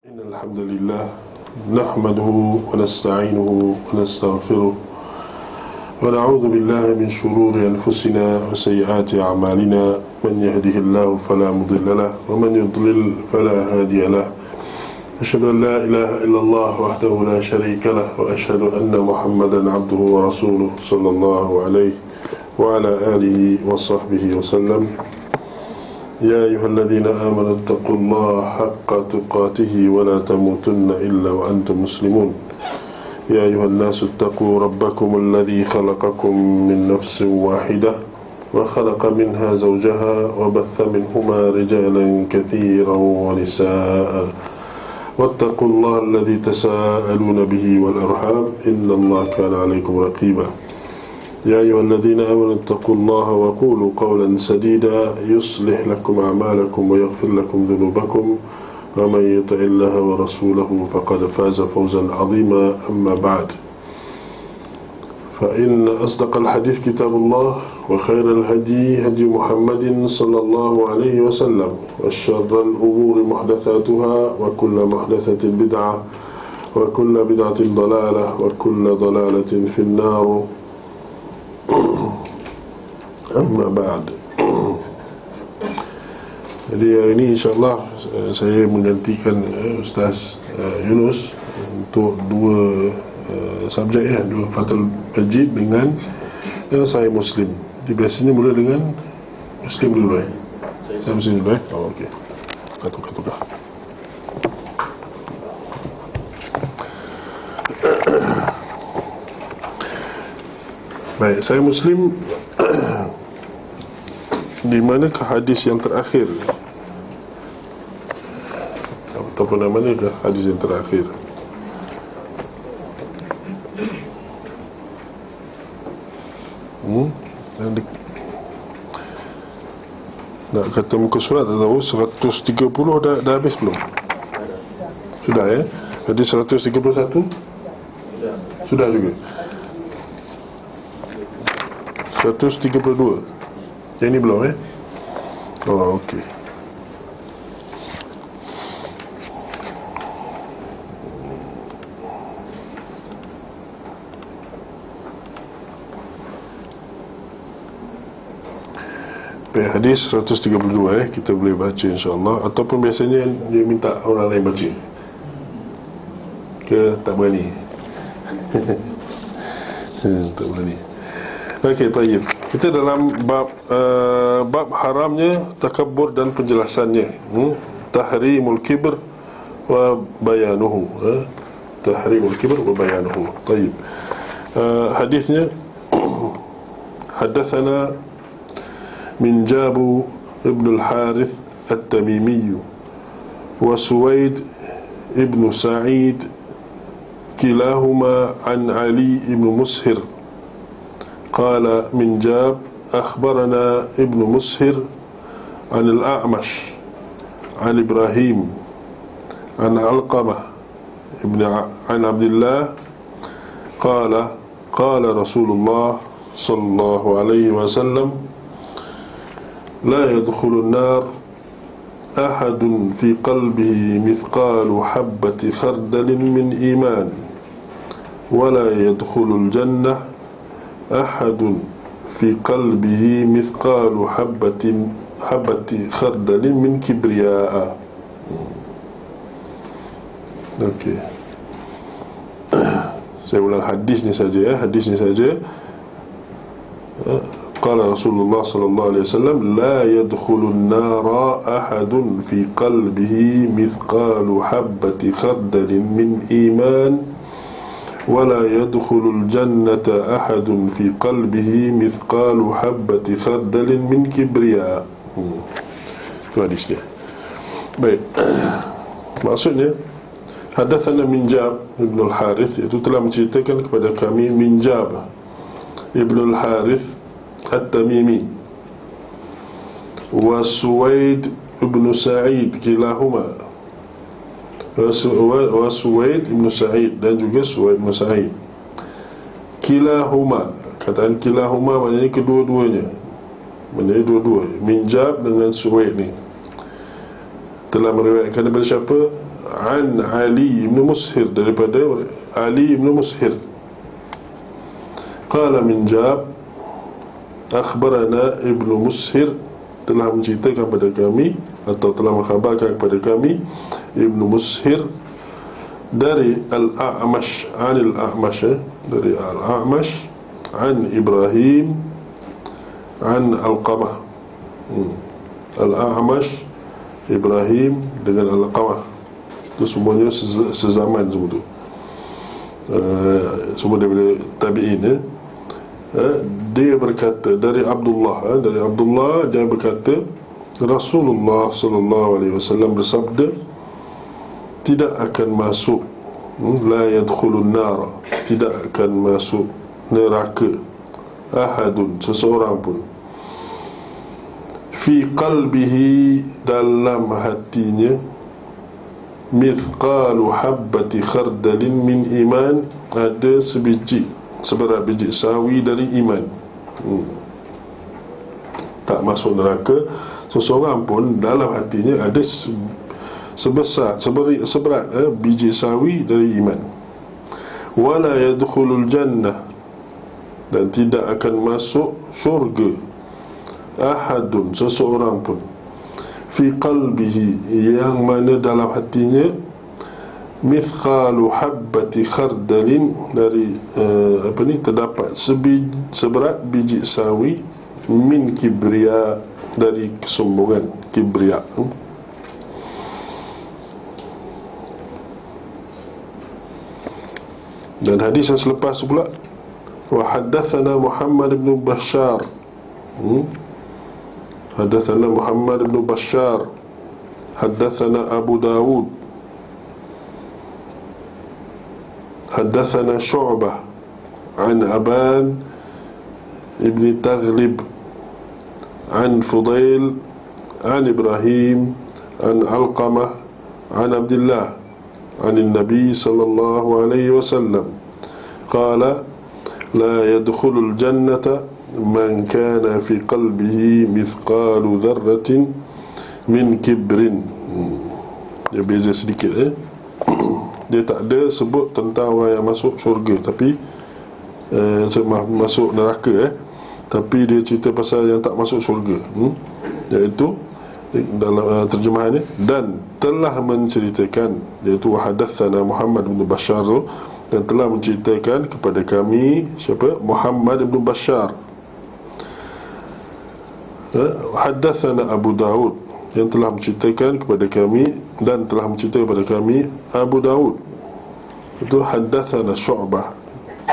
إن الحمد لله نحمده ونستعينه ونستغفره ونعوذ بالله من شرور أنفسنا وسيئات أعمالنا من يهده الله فلا مضل له ومن يضلل فلا هادي له أشهد أن لا إله إلا الله وحده لا شريك له وأشهد أن محمدا عبده ورسوله صلى الله عليه وعلى آله وصحبه وسلم. يا أيها الذين آمنوا اتقوا الله حق تقاته ولا تموتن إلا وأنتم مسلمون. يا أيها الناس اتقوا ربكم الذي خلقكم من نفس واحدة وخلق منها زوجها وبث منهما رجالا كثيرا ونساء واتقوا الله الذي تساءلون به والأرحام إن الله كان عليكم رقيبا. يا أيها الذين آمنوا اتقوا الله وقولوا قولا سديدا يصلح لكم أعمالكم ويغفر لكم ذنوبكم ومن يطع الله ورسوله فقد فاز فوزا عظيما. أما بعد، فإن أصدق الحديث كتاب الله وخير الهدي هدي محمد صلى الله عليه وسلم وشر الأمور محدثاتها وكل محدثة بدعة وكل بدعة ضلالة وكل ضلالة في النار. Amma ba'd. Jadi hari ini insyaAllah saya menggantikan Ustaz Yunus untuk dua subjek dua Fathul Majid dengan Sahih Muslim. Jadi biasanya mula dengan Muslim dulu Saya Muslim dulu Oh okey. Tukar. Baik, Sahih Muslim di manakah hadis yang terakhir ataupun di manakah hadis yang terakhir? Nak kata muka surat tak tahu. 130 dah habis belum? Sudah ya? Hadis 131? Sudah juga. 132. Yang ini belum Oh okey. Baik, hadis 132 kita boleh baca insya-Allah, ataupun biasanya dia minta orang lain baca. Ke tak berani? Tak berani. Okey, tayyib. Kita dalam bab haramnya takabbur dan penjelasannya. Tahrimul kibr wa bayanuhu. Tahrimul kibr wa bayanuhu. Tayyib. Hadisnya Haddatsana min Jabu ibn al-Harith at-Tamimi wa Suwaid ibn Sa'id kilahuma an Ali ibn Mushir قال من جاب أخبرنا ابن مسهر عن الأعمش عن إبراهيم عن علقمة عن عبد الله قال رسول الله صلى الله عليه وسلم لا يدخل النار أحد في قلبه مثقال حبة خردل من إيمان ولا يدخل الجنة أحد في قلبه مثقال حبة خردل من كبرياء. Okey. Saya ulang hadis ni saja Qala Rasulullah sallallahu alaihi wasallam la yadkhulun nara ahadun fi qalbihi mithqalu habbati khardalin min iman ولا يدخل الجنة أحد في قلبه مثقال حبة خردل من كبرياء. Itu hadis dia. Baik. Maksudnya Hadatsana Minjab ibn al-Harith, itu telah menceritakan kepada kami Minjab ibn al-Harith at-Tamimi wa Suwaid ibn Sa'id kilahuma wa Suwaid ibn Sa'id dan juga Suwaid ibn Sa'id. Kilahuma, kataan kilahuma maknanya kedua-duanya. Maknanya dua-dua. Minjab dengan Suwaid ni telah meriwayatkan daripada siapa? an Ali ibn Mushir, daripada Ali ibn Mushir. Qala min Jab, akhbarana ibnu Mushir, telah menceritakan kepada kami atau telah mengkhabarkan kepada kami ibnu Mushir dari Al-A'mash, anil A'mash, dari Al-A'mash an Ibrahim an Al-Qamah. Al-A'mash, Ibrahim dengan Al-Qamah, itu semuanya sezaman semua tu, semua daripada tabi'in. Dia berkata dari Abdullah, dari Abdullah dia berkata Rasulullah sallallahu alaihi wasallam bersabda, tidak akan masuk, la yadkhulun nar, tidak akan masuk neraka, ahadun, seseorang pun, fi qalbihi, dalam hatinya, mithqalu habbati khardalin min iman, ada seberat biji sawi dari iman. Tak masuk neraka seseorang pun dalam hatinya ada seberat biji sawi dari iman. Wala yadkhulul jannah, dan tidak akan masuk syurga, ahadun, seseorang pun, fi qalbihi, yang mana dalam hatinya, mithqalu habbati khardalin, dari terdapat seberat biji sawi, min kibriya, dari kesombongan, kibriya. Dan hadis yang selepas pula, wa haddatsana Muhammad bin Bashar, haddatsana Muhammad bin Bashar, haddatsana Abu Dawud, haddatsana Syu'bah an Aban ibn Taghlib an Fudail an Ibrahim an Alqamah an Abdullah an Nabi sallallahu alaihi wasallam qala la yadkhulul jannata man kana fi qalbihi mithqalu dharratin min kibrin. Dia beza sedikit, dia tak ada sebut tentang orang yang masuk syurga, tapi masuk neraka, tapi dia cerita pasal yang tak masuk syurga, iaitu dalam terjemahannya, dan telah menceritakan, iaitu hadatsana Muhammad bin Bashar, dan telah menceritakan kepada kami siapa? Muhammad bin Bashar. Hadatsana Abu Dawud, yang telah menceritakan kepada kami, dan telah menceritakan kepada kami Abu Dawud. Itu hadatsana Syu'bah,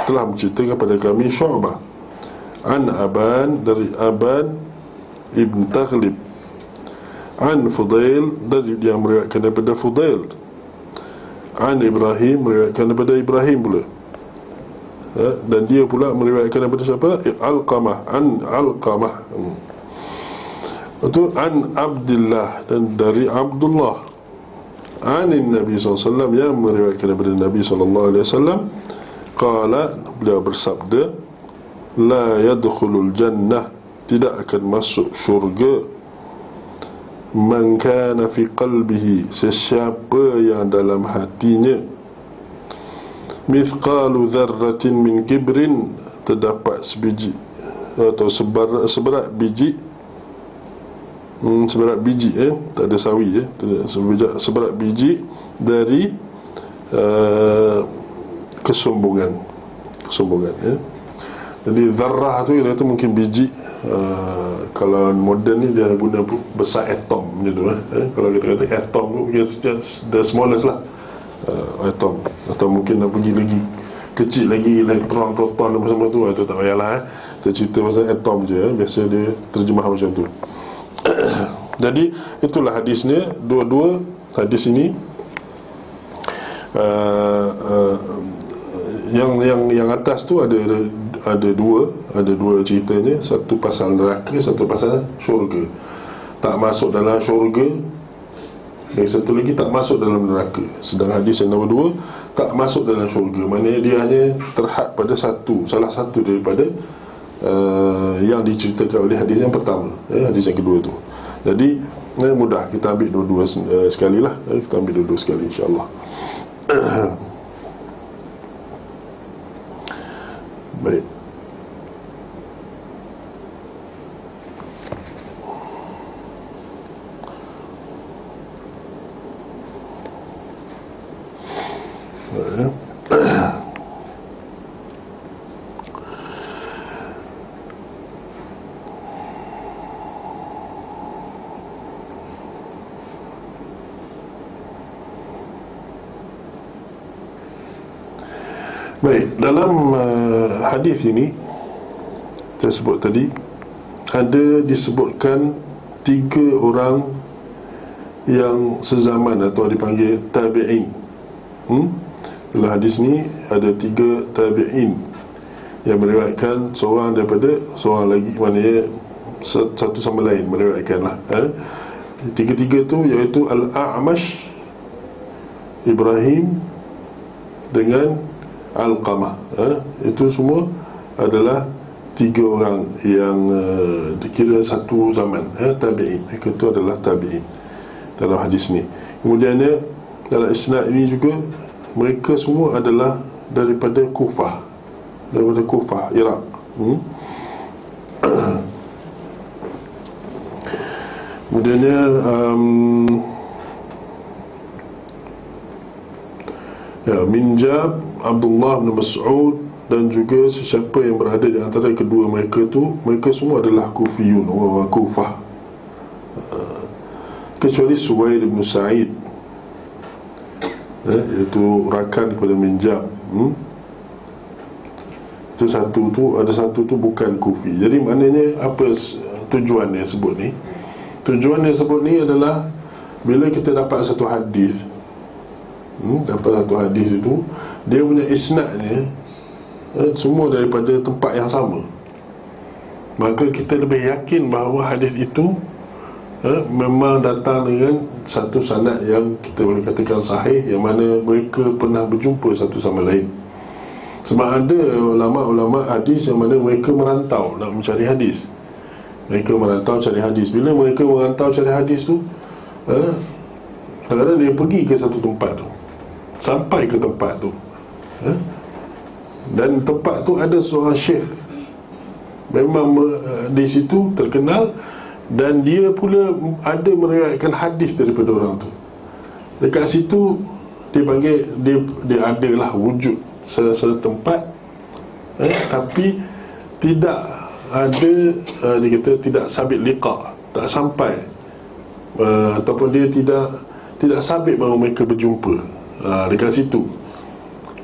telah menceritakan kepada kami Syu'bah, an Aban, dari Aban ibn Taghlib, an Fudail, dari dia meriwayatkan daripada Fudail, an Ibrahim, meriwayatkan daripada Ibrahim pula, dan dia pula meriwayatkan daripada siapa? Alqamah, an Alqamah. Itu an Abdullah, dan dari Abdullah, anin Nabi SAW, yang meriwayatkan daripada Nabi SAW, qala, beliau bersabda, la yadkhulul jannah, tidak akan masuk syurga, man kana fi qalbihi, sesiapa yang dalam hatinya, mithqalu dharratin min kibrin, terdapat sebiji atau seberat biji, seberat biji, tak ada sawi, seberat biji dari kesombongan. Jadi zarrah tu kita kata mungkin biji, kalau moden ni dia guna besar atom macam tu, kalau kita kata atom tu mungkin the smallest lah, atom, atau mungkin nak pergi lagi kecil lagi, elektron, proton dan macam tu, itu tak payahlah, kita cerita pasal atom je, biasa dia terjemah macam tu. Jadi itulah hadisnya, dua-dua hadis ini yang atas tu ada dua ceritanya, satu pasal neraka, satu pasal syurga, tak masuk dalam syurga, dan satu lagi tak masuk dalam neraka. Sedang hadis yang nombor 2 tak masuk dalam syurga, maknanya dia hanya terhad pada salah satu daripada yang diceritakan oleh hadis yang pertama, hadis yang kedua tu. Jadi mudah, kita ambil dua-dua sekali lah. Kita ambil dua-dua sekali insya-Allah. Baik. Baik, dalam hadis ini kita sebut tadi, ada disebutkan 3 orang yang sezaman atau dipanggil tabi'in. Dalam hadis ni ada 3 tabi'in yang meriwayatkan seorang daripada seorang lagi, maknanya satu sama lain meriwayatkan lah. Tiga-tiga tu iaitu Al-A'mash, Ibrahim dengan Al-Qamah. Itu semua adalah 3 orang yang dikira satu zaman, tabi'in. Mereka itu adalah tabi'in dalam hadis ni. Kemudiannya dalam isnad ini juga, mereka semua adalah daripada Kufah, Iraq. Kemudiannya Minjab, Abdullah bin Mas'ud dan juga sesiapa yang berada di antara kedua mereka tu, mereka semua adalah Kufiyun, orang Kufah, kecuali Suwaid bin Sa'id, iaitu rakan kepada Minjab. Itu satu tu, ada satu tu bukan Kufi. Jadi maknanya apa tujuan dia sebut ni? Tujuan dia sebut ni adalah bila kita dapat satu hadis, dapat satu hadis itu, dia punya isnadnya semua daripada tempat yang sama, maka kita lebih yakin bahawa hadis itu memang datang dengan satu sanad yang kita boleh katakan sahih, yang mana mereka pernah berjumpa satu sama lain. Sebab ada ulama-ulama hadis yang mana mereka merantau nak mencari hadis. Mereka merantau cari hadis. Bila mereka merantau cari hadis tu, kadang-kadang dia pergi ke satu tempat tu, sampai ke tempat tu, dan tempat tu ada seorang syekh memang di situ terkenal, dan dia pula ada meriwayatkan hadis daripada orang tu. Dekat situ dia panggil, dia adalah wujud setempat, tapi tidak ada, dia kata tidak sabit liqa, tak sampai, ataupun dia tidak sabit bahawa mereka berjumpa. Dekat situ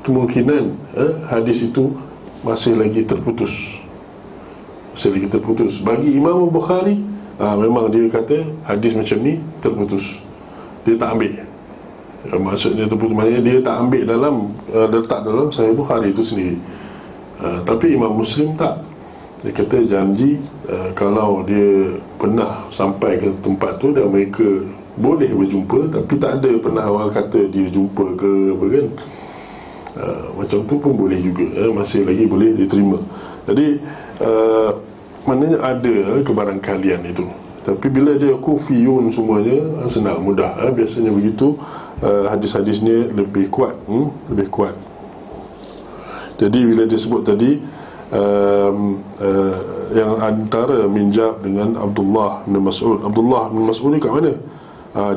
kemungkinan hadis itu masih lagi terputus. Bagi Imam Bukhari, memang dia kata hadis macam ni terputus, dia tak ambil. Maksudnya terputus, maknanya dia tak ambil dalam, letak dalam Sahih Bukhari itu sendiri. Tapi Imam Muslim tak. Dia kata janji, kalau dia pernah sampai ke tempat tu dan mereka boleh berjumpa, tapi tak ada pernah orang kata dia jumpa ke apa kan, macam tu pun boleh juga, masih lagi boleh diterima. Jadi maknanya ada kebarangkalian itu. Tapi bila dia Kufiyun semuanya, senang, mudah, biasanya begitu. Hadis-hadisnya lebih kuat, lebih kuat. Jadi bila dia sebut tadi yang antara Minjab dengan Abdullah bin Mas'ud, Abdullah bin Mas'ud ni kat mana?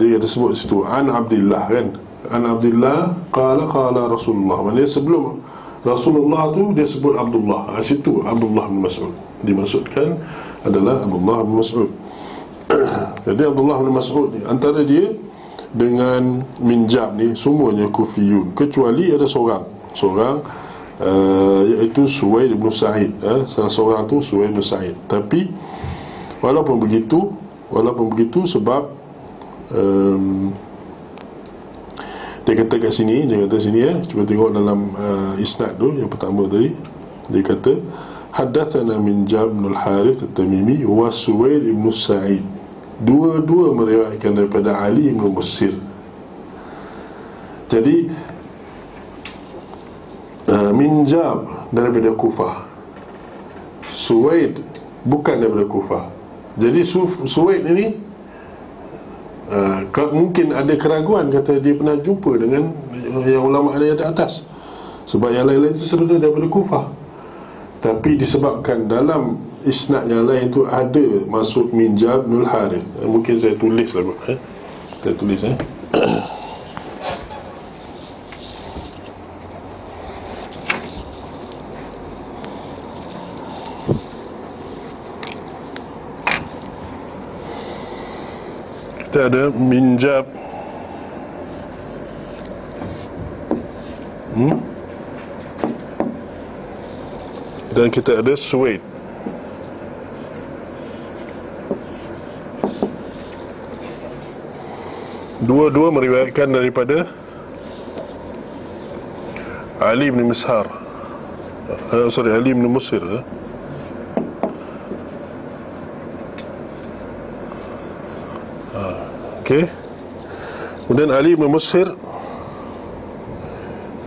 Dia ada sebut situ an Abdullah kan, an Abdullah qala Rasulullah, maknanya sebelum Rasulullah tu dia sebut Abdullah, situ Abdullah bin Mas'ud dimaksudkan adalah Abdullah bin Mas'ud. Jadi Abdullah bin Mas'ud ni, antara dia dengan Minjab ni semuanya Kufiyun, kecuali ada seorang iaitu Suwaid bin Sa'id. Salah seorang tu Suwaid bin Sa'id. Tapi walaupun begitu sebab dia kata kat sini, cuba tengok dalam isnad tu yang pertama tadi, dia kata haddatsana Minjab bin Al-Harith At-Tamimi wa Suwaid bin Sa'id. Dua-dua meriwayatkan daripada Ali bin Musir. Jadi Minjab daripada Kufah, Suwaid bukan daripada Kufah. Jadi Suwaid ini mungkin ada keraguan, kata dia pernah jumpa dengan yang ulama ada di atas, sebab yang lain-lain itu sebenarnya daripada Kufah. Tapi disebabkan dalam isnad yang lain itu ada masuk min Jab bin Harith. Mungkin saya tulis lah, saya tulis kita ada minjab dan kita ada Suwaid. Dua-dua meriwayatkan daripada Ali bin Mishar, Ali bin Musir. Okey. Kemudian Ali bin Musir,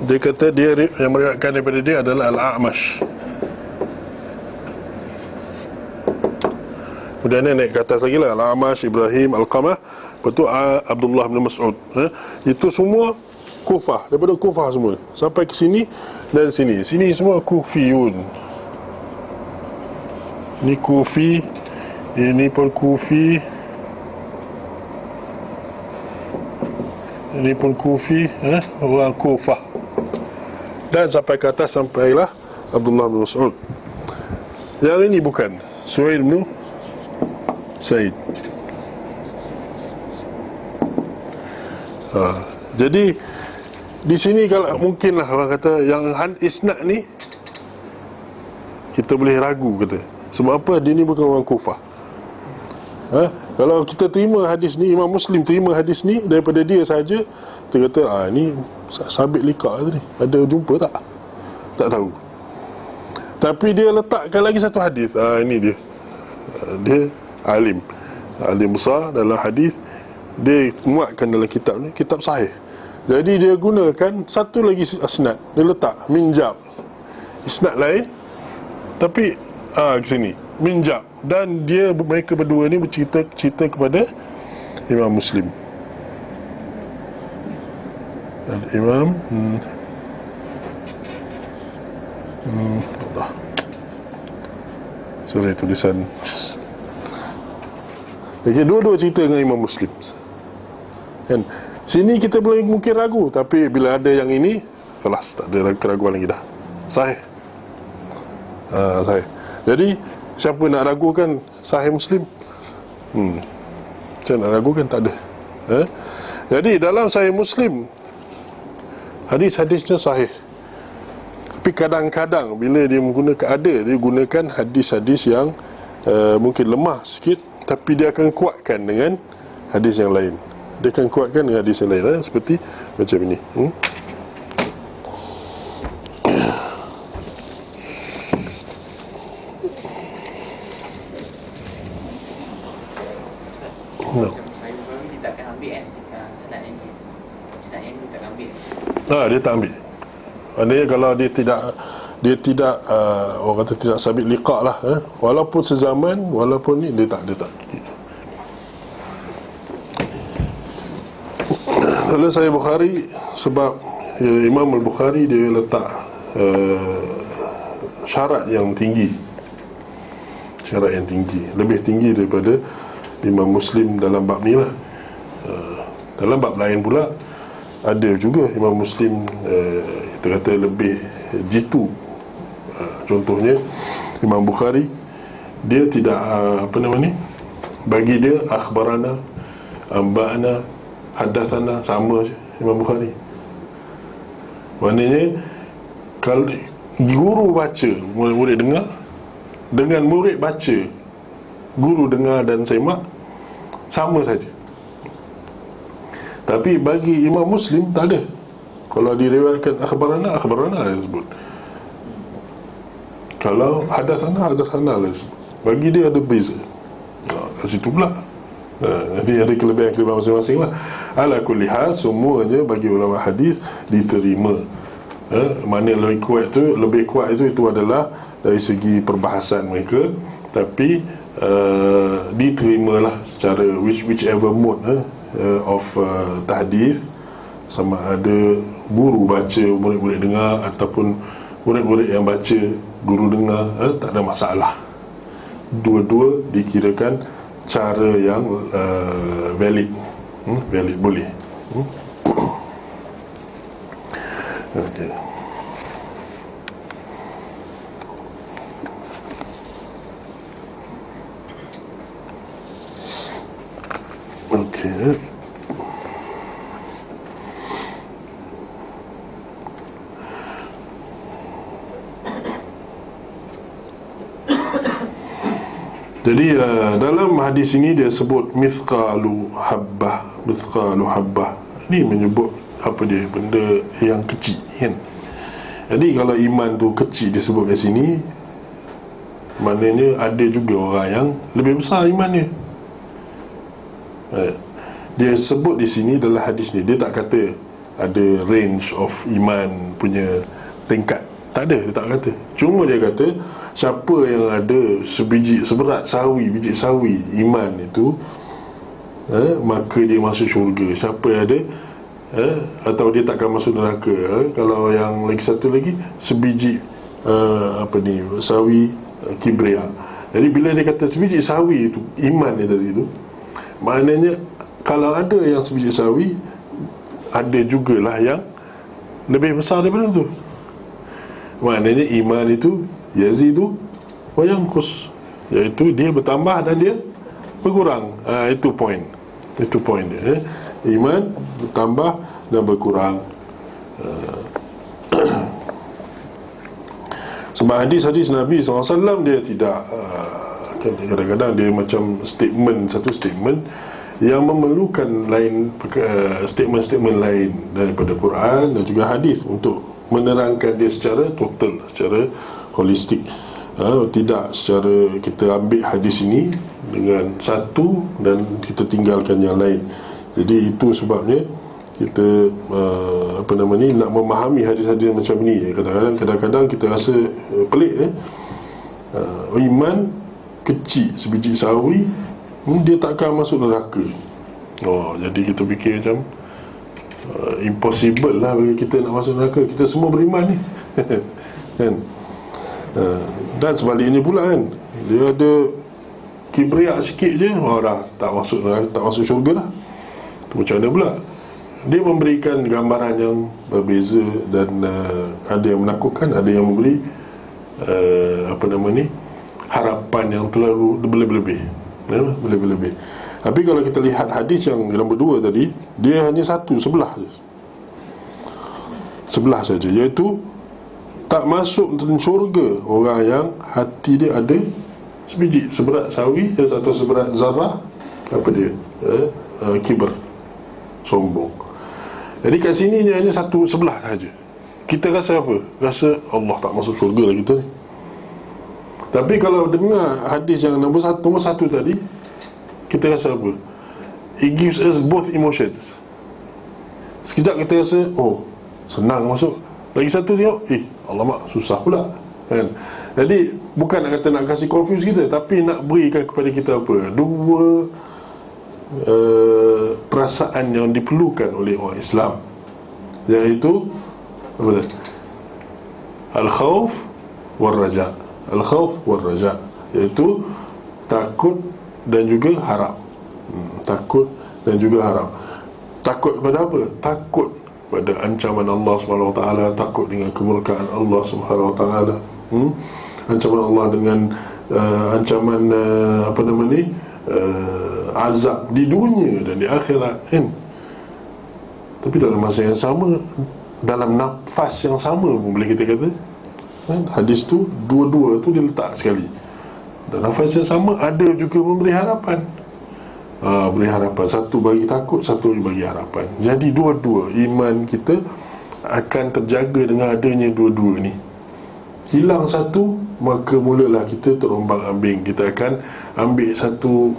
dia kata dia yang meriwayatkan daripada dia adalah Al-A'mash. Kemudian dia naik ke atas lagi lah, Al-A'mash, Ibrahim, Al-Qamah, lepas tu Abdullah bin Mas'ud. Itu semua Kufah, daripada Kufah semua. Sampai ke sini dan sini. Sini semua Kufiyun. Ini Kufi, ini pun Kufi, ini pun Kufi, orang Kufah. Dan sampai ke atas, sampailah Abdullah bin Mas'ud. Yang ini bukan Suhail bin Sa'id. Jadi di sini kalau mungkinlah orang kata yang isnad ni kita boleh ragu, kata sebab apa, dia ni bukan orang Kufah. Kalau kita terima hadis ni, Imam Muslim terima hadis ni daripada dia saja, kita kata ni sabit liqa tadi, ada jumpa tak? Tak tahu. Tapi dia letakkan lagi satu hadis. Ini dia. Dia alim besar dalam hadis. Dia muatkan dalam kitab ni, kitab sahih. Jadi dia gunakan satu lagi isnad, dia letak minjab, isnad lain, tapi ke sini minjab, dan mereka berdua ni bercerita kepada Imam Muslim. Dan Imam Allah, sorry tulisan. Jadi dua-dua cerita dengan Imam Muslim kan. Sini kita boleh mungkin ragu, tapi bila ada yang ini, kelas tak ada keraguan lagi dah. Sahih. Sahih. Jadi siapa nak ragukan Sahih Muslim? Macam nak ragukan, tak ada. Jadi dalam Sahih Muslim, hadis-hadisnya sahih. Tapi kadang-kadang bila dia dia gunakan hadis-hadis yang mungkin lemah sikit, tapi dia akan kuatkan dengan hadis yang lain. Dia akan kuatkan dengan hadis yang lain, seperti macam ini. Dia tak ambil. Maknanya kalau dia tidak orang kata tidak sabit liqa lah, walaupun sezaman, walaupun ni dia tak. Kalau saya Bukhari, sebab Imam Al-Bukhari dia letak syarat yang tinggi, lebih tinggi daripada Imam Muslim dalam bab ni lah. Dalam bab lain pula ada juga Imam Muslim kita kata lebih jitu. Contohnya Imam Bukhari, dia tidak bagi dia akhbarana, amba'ana, haddathana, sama Imam Bukhari. Maknanya kalau guru baca, murid dengar, dengan murid baca, guru dengar dan semak, sama saja. Tapi bagi Imam Muslim tak ada. Kalau diriwayatkan akhbarana dia sebut. Kalau hadatsana lah sebut. Bagi dia ada beza. Kat situ pula. Jadi ada kelebihan masing-masing lah. Ala kulli hal, semuanya bagi ulama hadis diterima. Mana yang lebih kuat itu adalah dari segi perbahasan mereka, tapi diterimalah secara whichever mode of tahdith, sama ada guru baca, murid-murid dengar, ataupun murid-murid yang baca, guru dengar, tak ada masalah. Dua-dua dikirakan cara yang valid. Valid boleh. Okey. Okey. Jadi dalam hadis ini dia sebut mithqalu habbah. Mithqalu habbah ini menyebut apa dia, benda yang kecil kan. Jadi kalau iman tu kecil disebut kat sini, maknanya ada juga orang yang lebih besar imannya. Dia sebut di sini dalam hadis ni, dia tak kata ada range of iman punya tingkat, tak ada, dia tak kata. Cuma dia kata siapa yang ada seberat sawi, biji sawi iman itu, maka dia masuk syurga. Siapa yang ada atau dia takkan masuk neraka. Kalau yang lagi satu lagi sebiji sawi kibria. Jadi bila dia kata sebiji sawi itu iman dia tadi itu, maknanya kalau ada yang sebiji sawi, ada jugalah yang lebih besar daripada itu. Maknanya iman itu yazidu wa yanqus, iaitu dia bertambah dan dia berkurang. Itu point. Itu point dia. Iman bertambah dan berkurang. Sebab hadis-hadis Nabi SAW dia tidak kadang-kadang dia macam satu statement yang memerlukan lain statement-statement lain daripada Quran dan juga hadis untuk menerangkan dia secara total, secara holistik. Tidak secara kita ambil hadis ini dengan satu dan kita tinggalkan yang lain. Jadi itu sebabnya kita nak memahami hadis-hadis macam ni. Kadang-kadang kita rasa pelik. Iman kecil sebiji sawi, dia takkan masuk neraka. Jadi kita fikir macam impossible lah bagi kita nak masuk neraka. Kita semua beriman ni. Kan? Dan sebaliknya pula kan, dia ada kibriak sikit je, dah tak masuk neraka, tak masuk syurga lah. Macam mana pula? Dia memberikan gambaran yang berbeza dan ada yang menakutkan, ada yang memberi harapan yang terlalu berlebih-lebih. Berlebih-lebih. Tapi kalau kita lihat hadis yang nombor 2 tadi, dia hanya satu sebelah saja, iaitu tak masuk syurga orang yang hati dia ada sebiji, seberat sawi atau seberat zarah kibr, sombong. Jadi kat sini dia hanya satu sebelah saja. Kita rasa apa? Rasa Allah tak masuk syurga lah kita ni. Tapi kalau dengar hadis yang nombor satu tadi, kita rasa apa? It gives us both emotions. Sekejap kita rasa senang masuk. Lagi satu tengok, alamak, susah pula kan? Jadi bukan nak kata nak kasih confuse kita, tapi nak berikan kepada kita apa? Dua perasaan yang diperlukan oleh orang Islam, iaitu apa dah? Al-khawf wal-raja. Al-khawf wal-raja, iaitu takut dan juga harap. Takut dan juga harap. Takut pada apa? Takut pada ancaman Allah SWT, takut dengan kemurkaan Allah SWT, ancaman Allah dengan ancaman azab di dunia dan di akhirat kan? Tapi dalam masa yang sama, dalam nafas yang sama pun boleh kita kata kan? Hadis tu dua-dua tu dia letak sekali. Dan nafas yang sama ada juga memberi harapan. Beri harapan, satu bagi takut, satu bagi harapan. Jadi dua-dua iman kita akan terjaga dengan adanya dua-dua ni. Hilang satu, maka mulalah kita terombang-ambing. Kita akan ambil satu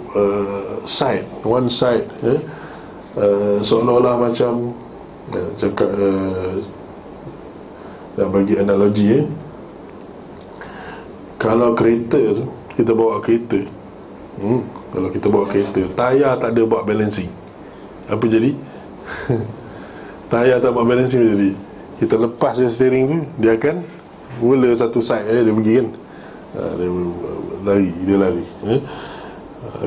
side, one side, seolah-olah macam cakap nak bagi analogi kalau kereta, kita bawa kereta, kalau kita bawa kereta, tayar tak ada buat balancing, Apa jadi? Tayar tak buat balancing jadi. Kita lepas je steering tu, dia akan mula satu side, dia pergi kan. Dia lari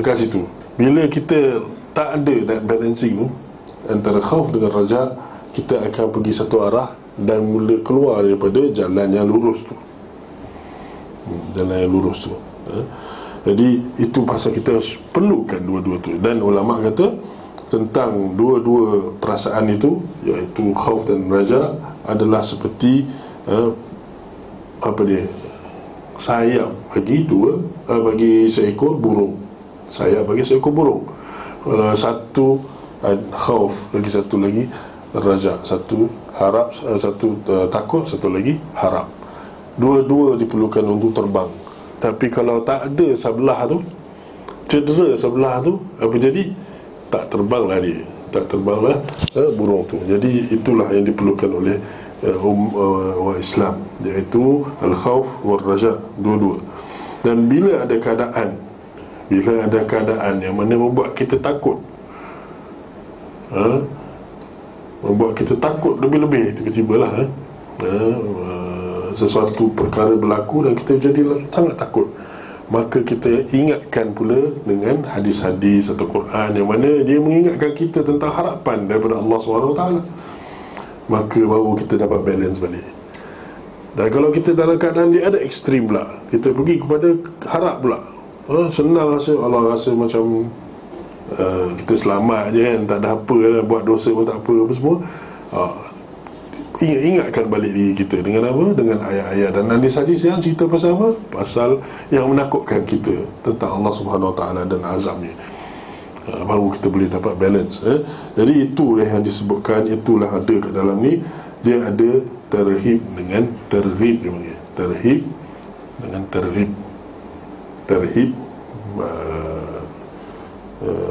kat situ. Bila kita tak ada that balancing tu antara khauf dengan raja, kita akan pergi satu arah dan mula keluar daripada jalan yang lurus tu. Jalan yang lurus tu. Jadi itu pasal kita perlukan dua-dua tu. Dan ulama kata tentang dua-dua perasaan itu, iaitu khauf dan raja, adalah seperti sayap bagi seekor burung. Sayap bagi seekor burung. Kalau satu khauf, lagi satu lagi raja. Satu harap, satu takut, satu lagi harap. Dua-dua diperlukan untuk terbang. Tapi kalau tak ada sebelah tu, cedera sebelah tu, apa jadi? Tak terbanglah dia. Tak terbanglah burung tu. Jadi itulah yang diperlukan oleh orang Islam, iaitu al-khauf wal raja, dua-dua. Dan bila ada keadaan yang mana membuat kita takut, membuat kita takut lebih-lebih, tiba-tiba lah sesuatu perkara berlaku dan kita jadi sangat takut, maka kita ingatkan pula dengan hadis-hadis atau Quran yang mana dia mengingatkan kita tentang harapan daripada Allah SWT. Maka baru kita dapat balance balik. Dan kalau kita dalam keadaan dia ada ekstrim pula, kita pergi kepada harap pula, senang rasa, Allah rasa macam kita selamat je kan, tak ada apa lah, buat dosa pun tak apa semua. Ingatkan balik diri kita dengan apa? Dengan ayat-ayat dan hadis-hadis yang cerita pasal apa? Pasal yang menakutkan kita tentang Allah Subhanahu Wa Taala dan azabnya. Baru kita boleh dapat balance. Jadi itulah yang disebutkan, itulah ada kat dalam ni. Dia ada terhib dengan terhib, dia panggil terhib dengan terhib. Terhib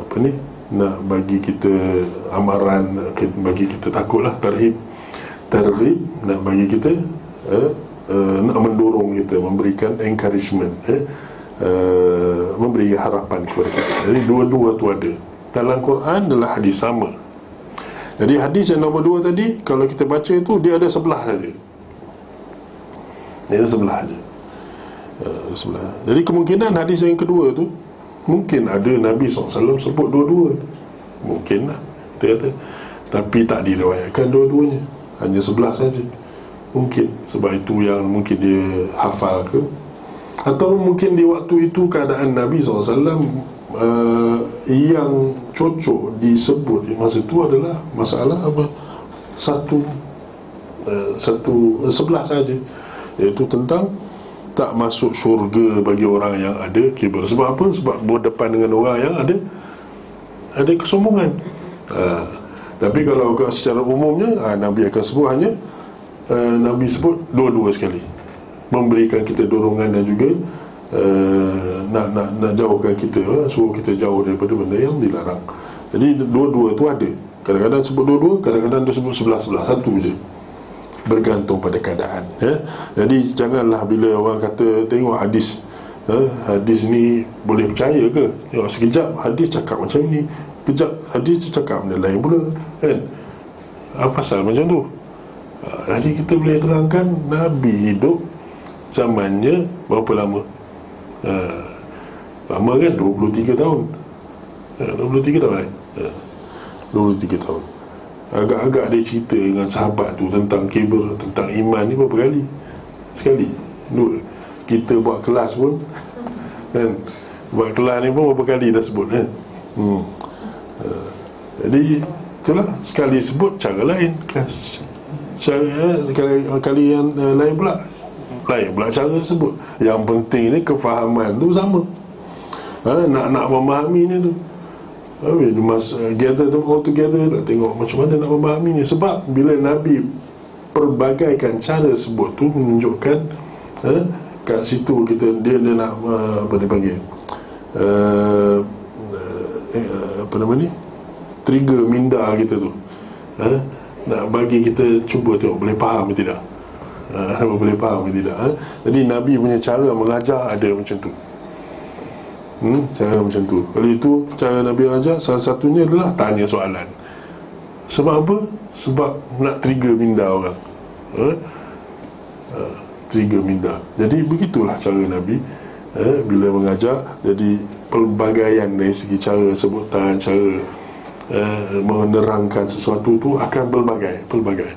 apa ni, nak bagi kita amaran, bagi kita takutlah. Terhib nak bagi kita nak mendorong kita, memberikan encouragement, memberi harapan kepada kita. Jadi dua-dua tu ada dalam Quran, adalah hadis sama. Jadi hadis yang nombor 2 tadi, kalau kita baca itu, dia ada sebelah saja. Dia ada sebelah saja. Sebelah. Jadi kemungkinan hadis yang kedua tu, mungkin ada Nabi SAW sebut dua-dua. Mungkin lah, kita kata. Tapi tak diriwayatkan dua-duanya, hanya sebelah saja. Mungkin sebab itu yang mungkin dia hafal ke, atau mungkin di waktu itu keadaan Nabi SAW yang cocok disebut di masa itu adalah masalah apa? Satu sebelah saja, iaitu tentang tak masuk syurga bagi orang yang ada kibir. Sebab apa? Sebab berdepan dengan orang yang ada kesombongan. Tapi kalau secara umumnya, Nabi akan sebut hanya Nabi sebut dua-dua sekali, memberikan kita dorongan dan juga nak jauhkan kita, suruh kita jauh daripada benda yang dilarang. Jadi dua-dua tu ada. Kadang-kadang sebut dua-dua, kadang-kadang dia sebut sebelah-sebelah, satu je, bergantung pada keadaan. Jadi janganlah bila orang kata tengok hadis, hadis ni boleh percaya ke? Tengok sekejap hadis cakap macam ni, kejap hadis cakap benda lain pula, kan? Apa pasal macam tu? Jadi kita boleh terangkan Nabi hidup zamannya berapa lama? Lama kan? 23 tahun. 23 tahun 23 tahun. Agak-agak dia cerita dengan sahabat tu tentang kibir, tentang iman ni berapa kali? Sekali, dua. Kita buat kelas pun kan, buat kelas ni pun berapa kali dah sebut kan? Jadi itulah, sekali sebut cara lain, kali yang lain pula cara sebut. Yang penting ni kefahaman tu sama. Nak memahami ni tu, gather them all together, nak tengok macam mana nak memahami ni. Sebab bila Nabi perbagaikan cara sebut tu, menunjukkan kat situ kita dia nak apa dia panggil, apa nama ni, trigger minda kita tu, nak bagi kita cuba tengok boleh faham ke tidak, boleh faham ke tidak. Jadi Nabi punya cara mengajar ada macam tu. Cara macam tu. Kalau itu cara Nabi ajar, salah satunya adalah tanya soalan. Sebab apa? Sebab nak trigger minda orang. Trigger minda. Jadi begitulah cara Nabi bila mengajar. Jadi pelbagaian dari segi cara sebutan, cara menerangkan sesuatu tu akan pelbagai.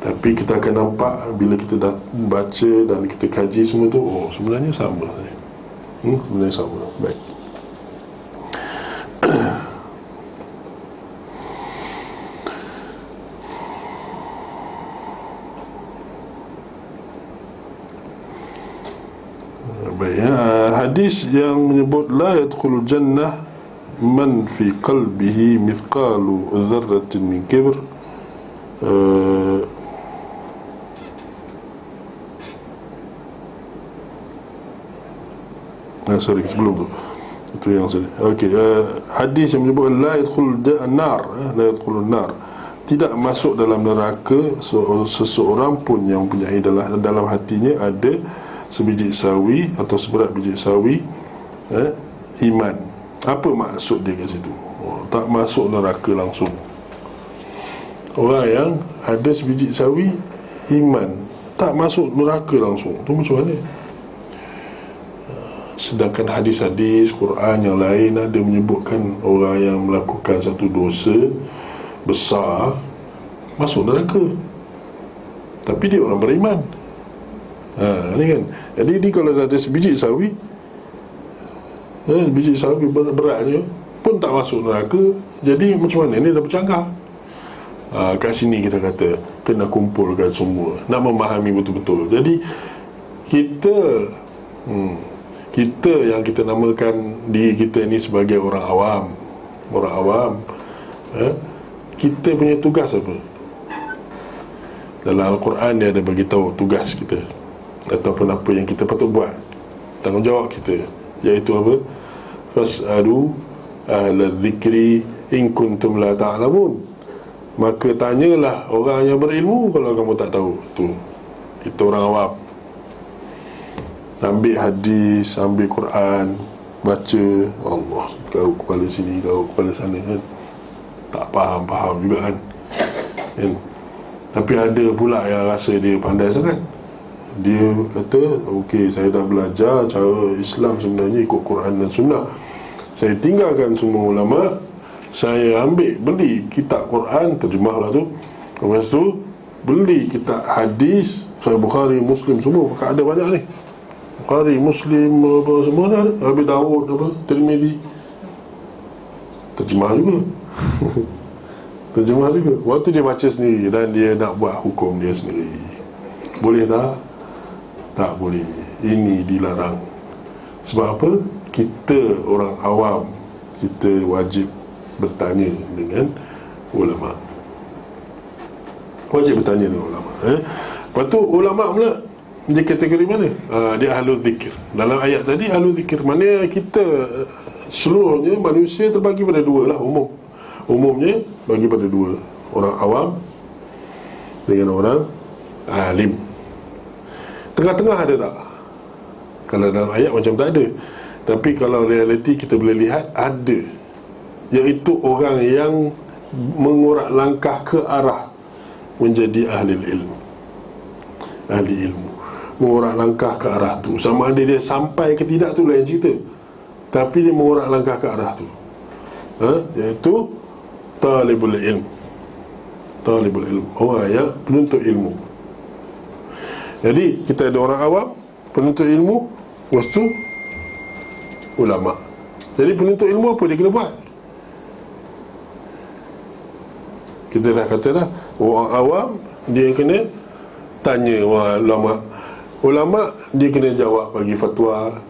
Tapi kita akan nampak bila kita dah baca dan kita kaji semua tu, oh sebenarnya sama. Sebenarnya sama. Baik. Baik, hadis yang menyebut la yadkhulul jannah man fi qalbihi mithqalu dzarratin min kibr. Sorry, sebelum tu itu yang sorry. Okey, hadis yang menyebut la yadkhulul nar, la yadkhulun nar, tidak masuk dalam neraka seseorang pun yang mempunyai dalam hatinya ada sebiji sawi atau seberat biji sawi iman. Apa maksud dia kat situ? Tak masuk neraka langsung. Orang yang ada sebiji sawi iman tak masuk neraka langsung, tu macam mana? Sedangkan hadis-hadis Quran yang lain ada menyebutkan orang yang melakukan satu dosa besar masuk neraka, tapi dia orang beriman. Ni kan. Jadi ni kalau ada sebiji sawi, biji sawi beratnya pun tak masuk neraka. Jadi macam mana? Ni dah bercanggah. Kat sini kita kata kena kumpulkan semua, nak memahami betul-betul. Jadi kita yang kita namakan diri kita ni sebagai orang awam, kita punya tugas apa? Dalam Al-Quran dia ada bagi tahu tugas kita ataupun apa yang kita patut buat, tanggungjawab kita, iaitu apa? Fas'alu ahla dzikri in kuntum la ta'lamun. Maka tanyalah orang yang berilmu kalau kamu tak tahu. Tu kita orang awam. Ambil hadis, ambil Quran, baca, Allah, kau kepala sini, kau kepala sana kan. Tak faham juga kan. Tapi ada pula yang rasa dia pandai sangat. Dia kata, okey, saya dah belajar cara Islam sebenarnya ikut Quran dan Sunnah. Saya tinggalkan semua ulama, saya beli kitab Quran, terjemah lah tu. Lepas tu beli kitab hadis, Sahih Bukhari, Muslim semua, pakai ada banyak ni. Bukhari, Muslim, apa semua dah ada. Abi Dawud, apa, Tirmizi, terjemah juga. Terjemah juga. Waktu dia baca sendiri dan dia nak buat hukum dia sendiri. Boleh tak? Tak boleh. Ini dilarang. Sebab apa? Kita orang awam, kita wajib bertanya dengan ulama. Wajib bertanya dengan ulama. Lepas tu ulama pula dia kategori mana? Dia ahlul zikir. Dalam ayat tadi ahlul zikir, mana kita seluruhnya manusia terbagi pada dua lah, umumnya bagi pada dua, orang awam dengan orang alim. Tengah-tengah ada tak? Kalau dalam ayat macam tak ada, tapi kalau realiti kita boleh lihat ada, iaitu orang yang mengurak langkah ke arah menjadi ahli ilmu, mengurak langkah ke arah tu. Sama ada dia sampai ke tidak tu lain cerita, tapi dia mengurak langkah ke arah tu, iaitu talibul ilm, orang yang penuntut ilmu. Jadi kita ada orang awam, penuntut ilmu, lepas tu ulama. Jadi penuntut ilmu apa dia kena buat? Kita dah kata dah, orang awam dia kena tanya orang ulama dia kena jawab, bagi fatwa,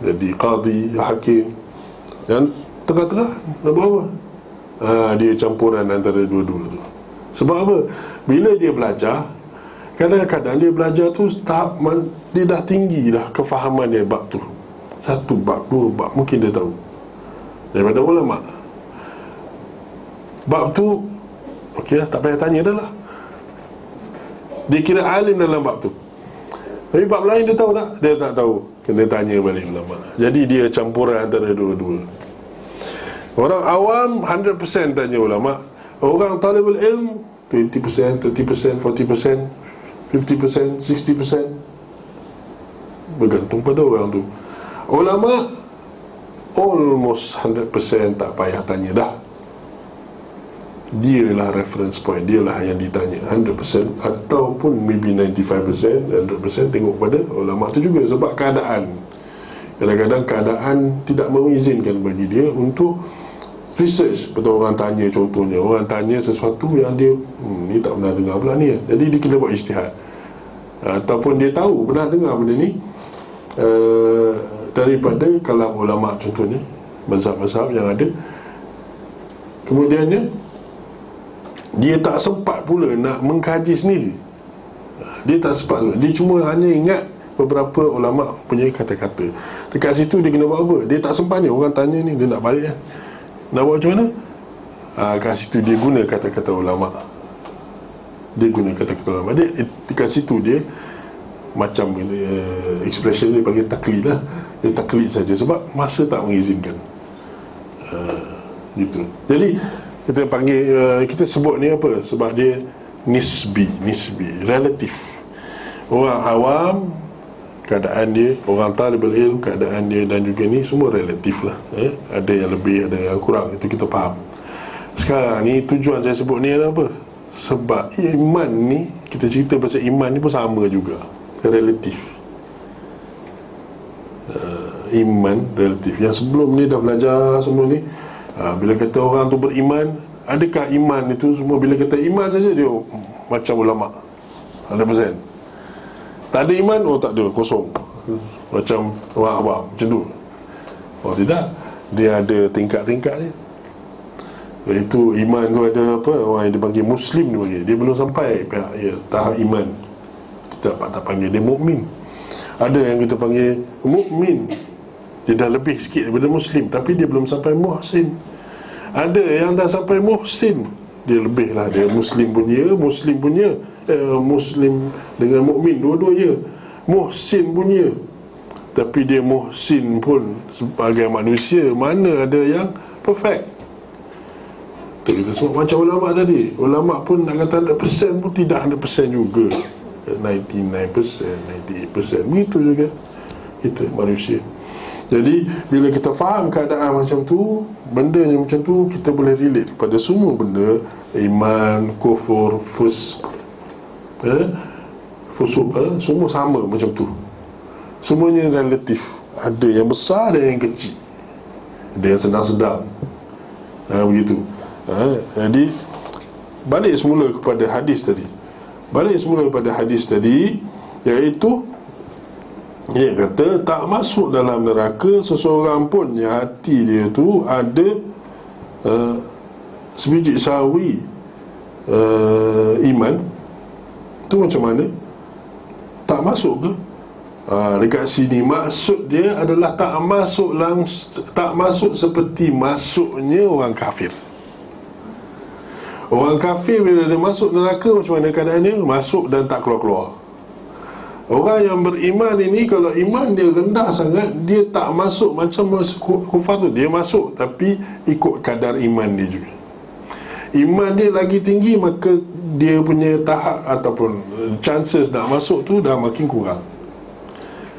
jadi qadi, hakim. Dan tengah-tengah nak buat apa? Dia campuran antara dua-dua tu. Sebab apa? Bila dia belajar, kadang-kadang dia belajar tu dia dah tinggi dah kefahaman dia bab tu. Satu bab, dua bab mungkin dia tahu daripada ulama. Bab tu okey lah, tak payah tanya dah lah, dia kira alim dalam bab tu. Tapi bab lain dia tahu tak? Dia tak tahu, kena tanya balik ulama. Jadi dia campuran antara dua-dua. Orang awam 100% tanya ulama, Orang talibul ilm 20%, 30%, 40%, 50%, 60%, bergantung pada orang tu. Ulama almost 100%, tak payah tanya dah. Dialah reference point, dialah yang ditanya 100%, ataupun maybe 95%, 100%, tengok pada ulama tu juga. Sebab keadaan, kadang-kadang keadaan tidak mengizinkan bagi dia untuk research. Betul, orang tanya, contohnya orang tanya sesuatu yang dia ni tak pernah dengar pula ni, jadi dia kena buat ijtihad. Ataupun dia tahu, pernah dengar benda ni daripada kalam ulama, contohnya mazhab-mazhab yang ada, kemudiannya dia tak sempat pula nak mengkaji sendiri. Dia tak sempat, dia cuma hanya ingat beberapa ulama punya kata-kata. Dekat situ dia kena buat apa? Dia tak sempat ni, orang tanya ni, dia nak balik kan, nak buat macam mana? Kat situ dia guna kata-kata ulama. Dia guna kata-kata ulama. Dia dekat situ dia macam expression dia panggil taklid lah. Dia taklid saja sebab masa tak mengizinkan. Gitu. Jadi kita panggil, kita sebut ni apa? Sebab dia nisbi, relatif. Orang awam keadaan dia, orang talibul ilm keadaan dia, dan juga ni semua relatif lah. Ada yang lebih, ada yang kurang, itu kita faham. Sekarang ni tujuan saya sebut ni adalah apa? Sebab iman ni, kita cerita pasal iman ni pun sama juga, relatif. Iman relatif. Yang sebelum ni dah belajar semua ni, bila kata orang tu beriman, adakah iman itu semua, bila kata iman saja dia macam ulama 100%. Tak ada iman, oh tak ada, kosong, macam orang awam, macam tu. Oh tidak, dia ada tingkat-tingkat dia. Itu iman tu ada apa, orang yang dipanggil muslim dia belum sampai tahap iman, kita tak panggil dia mukmin. Ada yang kita panggil mukmin, dia dah lebih sikit daripada muslim, tapi dia belum sampai muhsin. Ada yang dah sampai muhsin, dia lebih lah, dia muslim punya muslim dengan mukmin dua-duanya muhsin punya. Tapi dia muhsin pun sebagai manusia, mana ada yang perfect. Kita sebut macam ulama tadi, ulama pun nak kata 100% pun tidak 100% juga, 99%, 98%, begitu juga kita manusia. Jadi bila kita faham keadaan macam tu, benda yang macam tu, kita boleh relate pada semua benda. Iman, kufur, fusuk, semua sama macam tu. Semuanya relatif. Ada yang besar, ada yang kecil, ada yang sedang-sedang, begitu. Jadi balik semula kepada hadis tadi, iaitu dia kata tak masuk dalam neraka seseorang pun yang hati dia tu ada sebiji sawi iman. Tu macam mana? Tak masuk ke? Dekat sini maksud dia adalah tak masuk seperti masuknya orang kafir. Orang kafir bila dia masuk neraka, macam mana keadaannya? Masuk dan tak keluar-keluar. Orang yang beriman ini, kalau iman dia rendah sangat, dia tak masuk macam kufar tu. Dia masuk tapi ikut kadar iman dia juga. Iman dia lagi tinggi, maka dia punya tahap ataupun chances nak masuk tu dah makin kurang.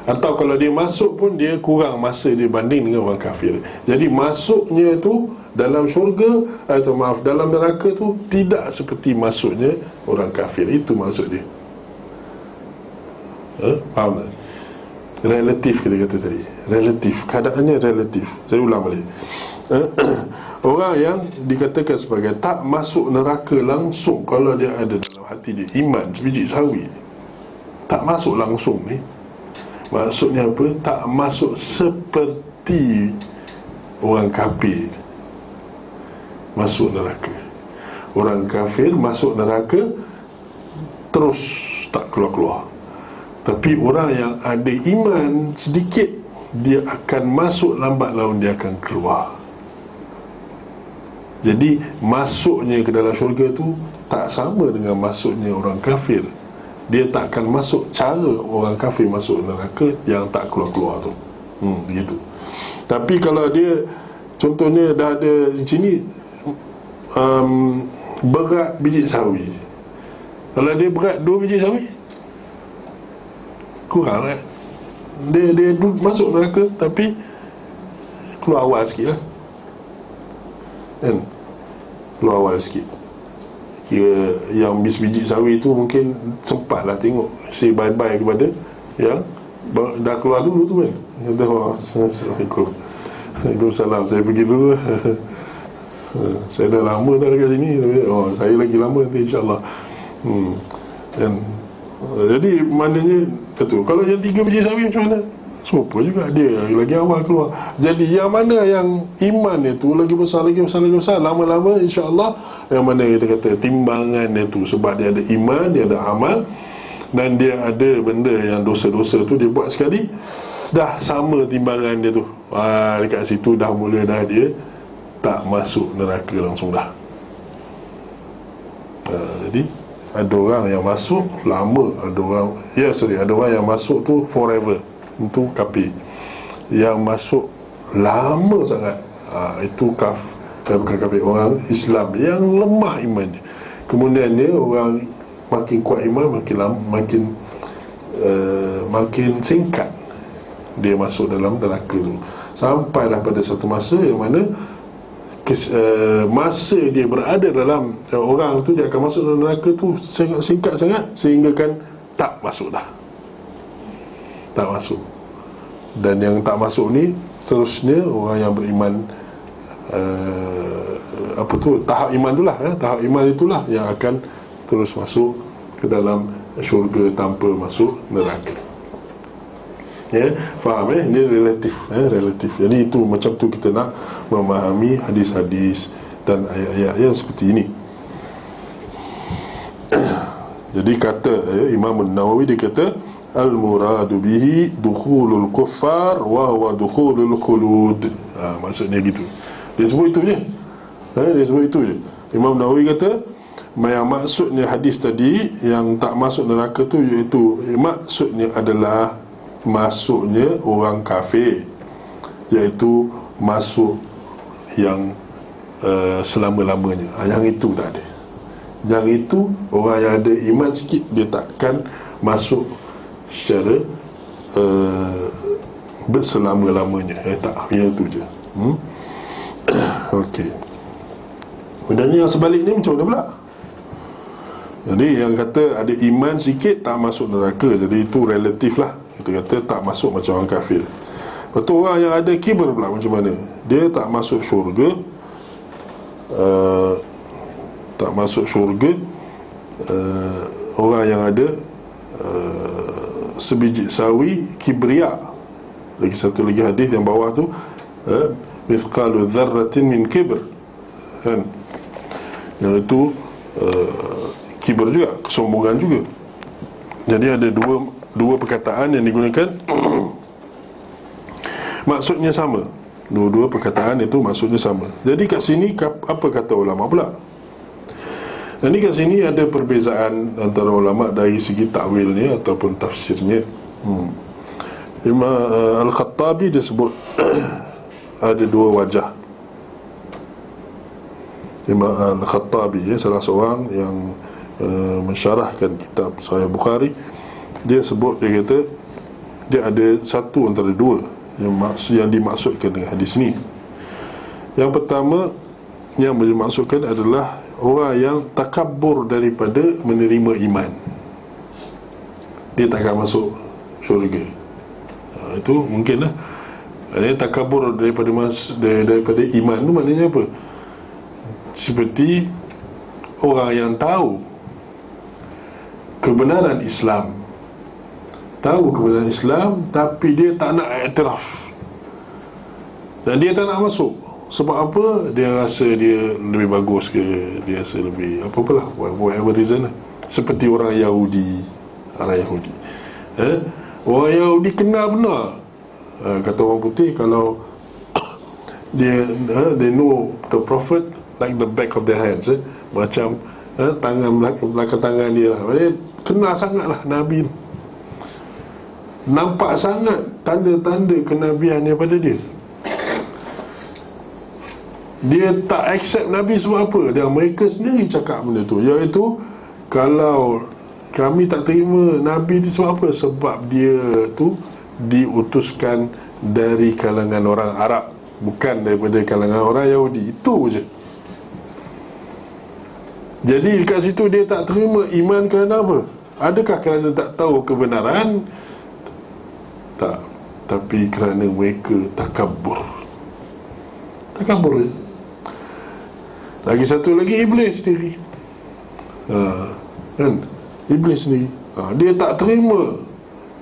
Atau kalau dia masuk pun, dia kurang masa dia banding dengan orang kafir. Jadi masuknya tu dalam syurga, atau maaf, dalam neraka tu tidak seperti masuknya orang kafir. Itu maksud dia. Faham tak? Relatif kita kata tadi. Relatif, keadaannya relatif. Saya ulang balik. Orang yang dikatakan sebagai tak masuk neraka langsung, kalau dia ada dalam hati dia iman sebiji sawi, tak masuk langsung ni, maksudnya apa? Tak masuk seperti orang kafir masuk neraka. Orang kafir masuk neraka terus tak keluar-keluar. Tapi orang yang ada iman sedikit, dia akan masuk lambat laun dia akan keluar. Jadi masuknya ke dalam syurga tu tak sama dengan masuknya orang kafir. Dia tak akan masuk cara orang kafir masuk neraka yang tak keluar-keluar tu. Begitu. Tapi kalau dia contohnya dah ada di sini berat biji sawi. Kalau dia berat 2 biji sawi, kurang kan? Dia masuk neraka tapi keluar awal sikit lah kan? Keluar awal sikit. Kira yang biji sawi tu mungkin sempatlah tengok, say bye-bye kepada yang dah keluar dulu tu kan. Kata, Assalamualaikum, Waalaikumsalam, saya pergi dulu. Saya dah lama dah dekat sini. Saya lagi lama nanti insyaAllah. Dan jadi maknanya tu, kalau yang 3 biji sawi macam mana? Serupa juga, dia lagi awal keluar. Jadi yang mana yang iman itu lagi besar, lama-lama insya-Allah, yang mana kita kata timbangan itu, sebab dia ada iman, dia ada amal, dan dia ada benda yang dosa-dosa tu dia buat sekali, dah sama timbangan dia tu. Dekat situ dah mula dah dia tak masuk neraka langsung dah. Jadi ada orang yang masuk lama, ada orang yang masuk tu forever, itu kafir. Yang masuk lama sangat, itu bukan kafir, orang Islam yang lemah iman dia. Kemudian dia orang makin kuat iman, makin singkat dia masuk dalam neraka tu, sampailah pada satu masa yang mana masa dia berada dalam orang tu, dia akan masuk dalam neraka tu sangat singkat sangat, sehingga kan tak masuk dah, tak masuk. Dan yang tak masuk ni seterusnya orang yang beriman, tahap iman itulah, tahap iman itulah yang akan terus masuk ke dalam syurga tanpa masuk neraka. Faham ini relatif, relatif. Jadi itu macam tu kita nak memahami hadis-hadis dan ayat-ayat yang seperti ini. Jadi kata Imam Nawawi, dia kata al-muradu bihi dukhulul kuffar wa huwa dukhulul khulud. Maksudnya gitu. Dia sebut itu je. Dia sebut itu je. Imam Nawawi kata yang maksudnya hadis tadi yang tak masuk neraka tu, iaitu maksudnya adalah masuknya orang kafir, iaitu masuk yang selama-lamanya. Yang itu tak ada. Yang itu orang yang ada iman sikit, dia takkan masuk secara berselama-lamanya. Tak, yang itu je. Okey. Dan yang sebalik ni macam mana pula? Jadi yang kata ada iman sikit tak masuk neraka, jadi itu relatif lah. Kita kata tak masuk macam orang kafir. Betul. Orang yang ada kibr pula macam mana? Dia tak masuk syurga, tak masuk syurga. Orang yang ada sebiji sawi kibriya. Lagi satu lagi hadis yang bawah tu, mithqalu dzarratin min kibr, kan? Yang itu kibr juga, kesombongan juga. Jadi ada dua perkataan yang digunakan maksudnya sama. Dua-dua perkataan itu maksudnya sama. Jadi kat sini apa kata ulama pula? Jadi kat sini ada perbezaan antara ulama dari segi takwilnya ataupun tafsirnya. Imam Al-Khattabi dia sebut ada dua wajah. Imam Al-Khattabi, salah seorang yang mensyarahkan kitab Sahih Bukhari, dia sebut, dia kata dia ada satu antara dua yang dimaksudkan dengan hadis ni. Yang pertama yang dimaksudkan adalah orang yang takabur daripada menerima iman, dia takkan masuk syurga. Itu mungkin lah. Dia takabur daripada iman tu maknanya apa? Seperti orang yang tahu kebenaran Islam, tapi dia tak nak iktiraf, dan dia tak nak masuk. Sebab apa? Dia rasa dia lebih bagus ke, dia rasa lebih apa-apalah, whatever reason lah. Seperti orang Yahudi. Orang Yahudi kenal benar, kata orang putih, kalau they know the prophet like the back of their hands, macam tangan belakang tangan dia lah. Dia kenal sangat lah Nabi, nampak sangat tanda-tanda kenabian daripada dia. dia tak accept Nabi sebab apa? Dan mereka sendiri cakap benda tu, iaitu kalau kami tak terima Nabi tu sebab apa? Sebab dia tu diutuskan dari kalangan orang Arab, bukan daripada kalangan orang Yahudi. Itu je. Jadi kat situ dia tak terima iman kerana apa? Adakah kerana tak tahu kebenaran? Tak. Tapi kerana mereka takabur. Takabur je. Lagi satu lagi, iblis sendiri. Kan? Iblis sendiri. Dia tak terima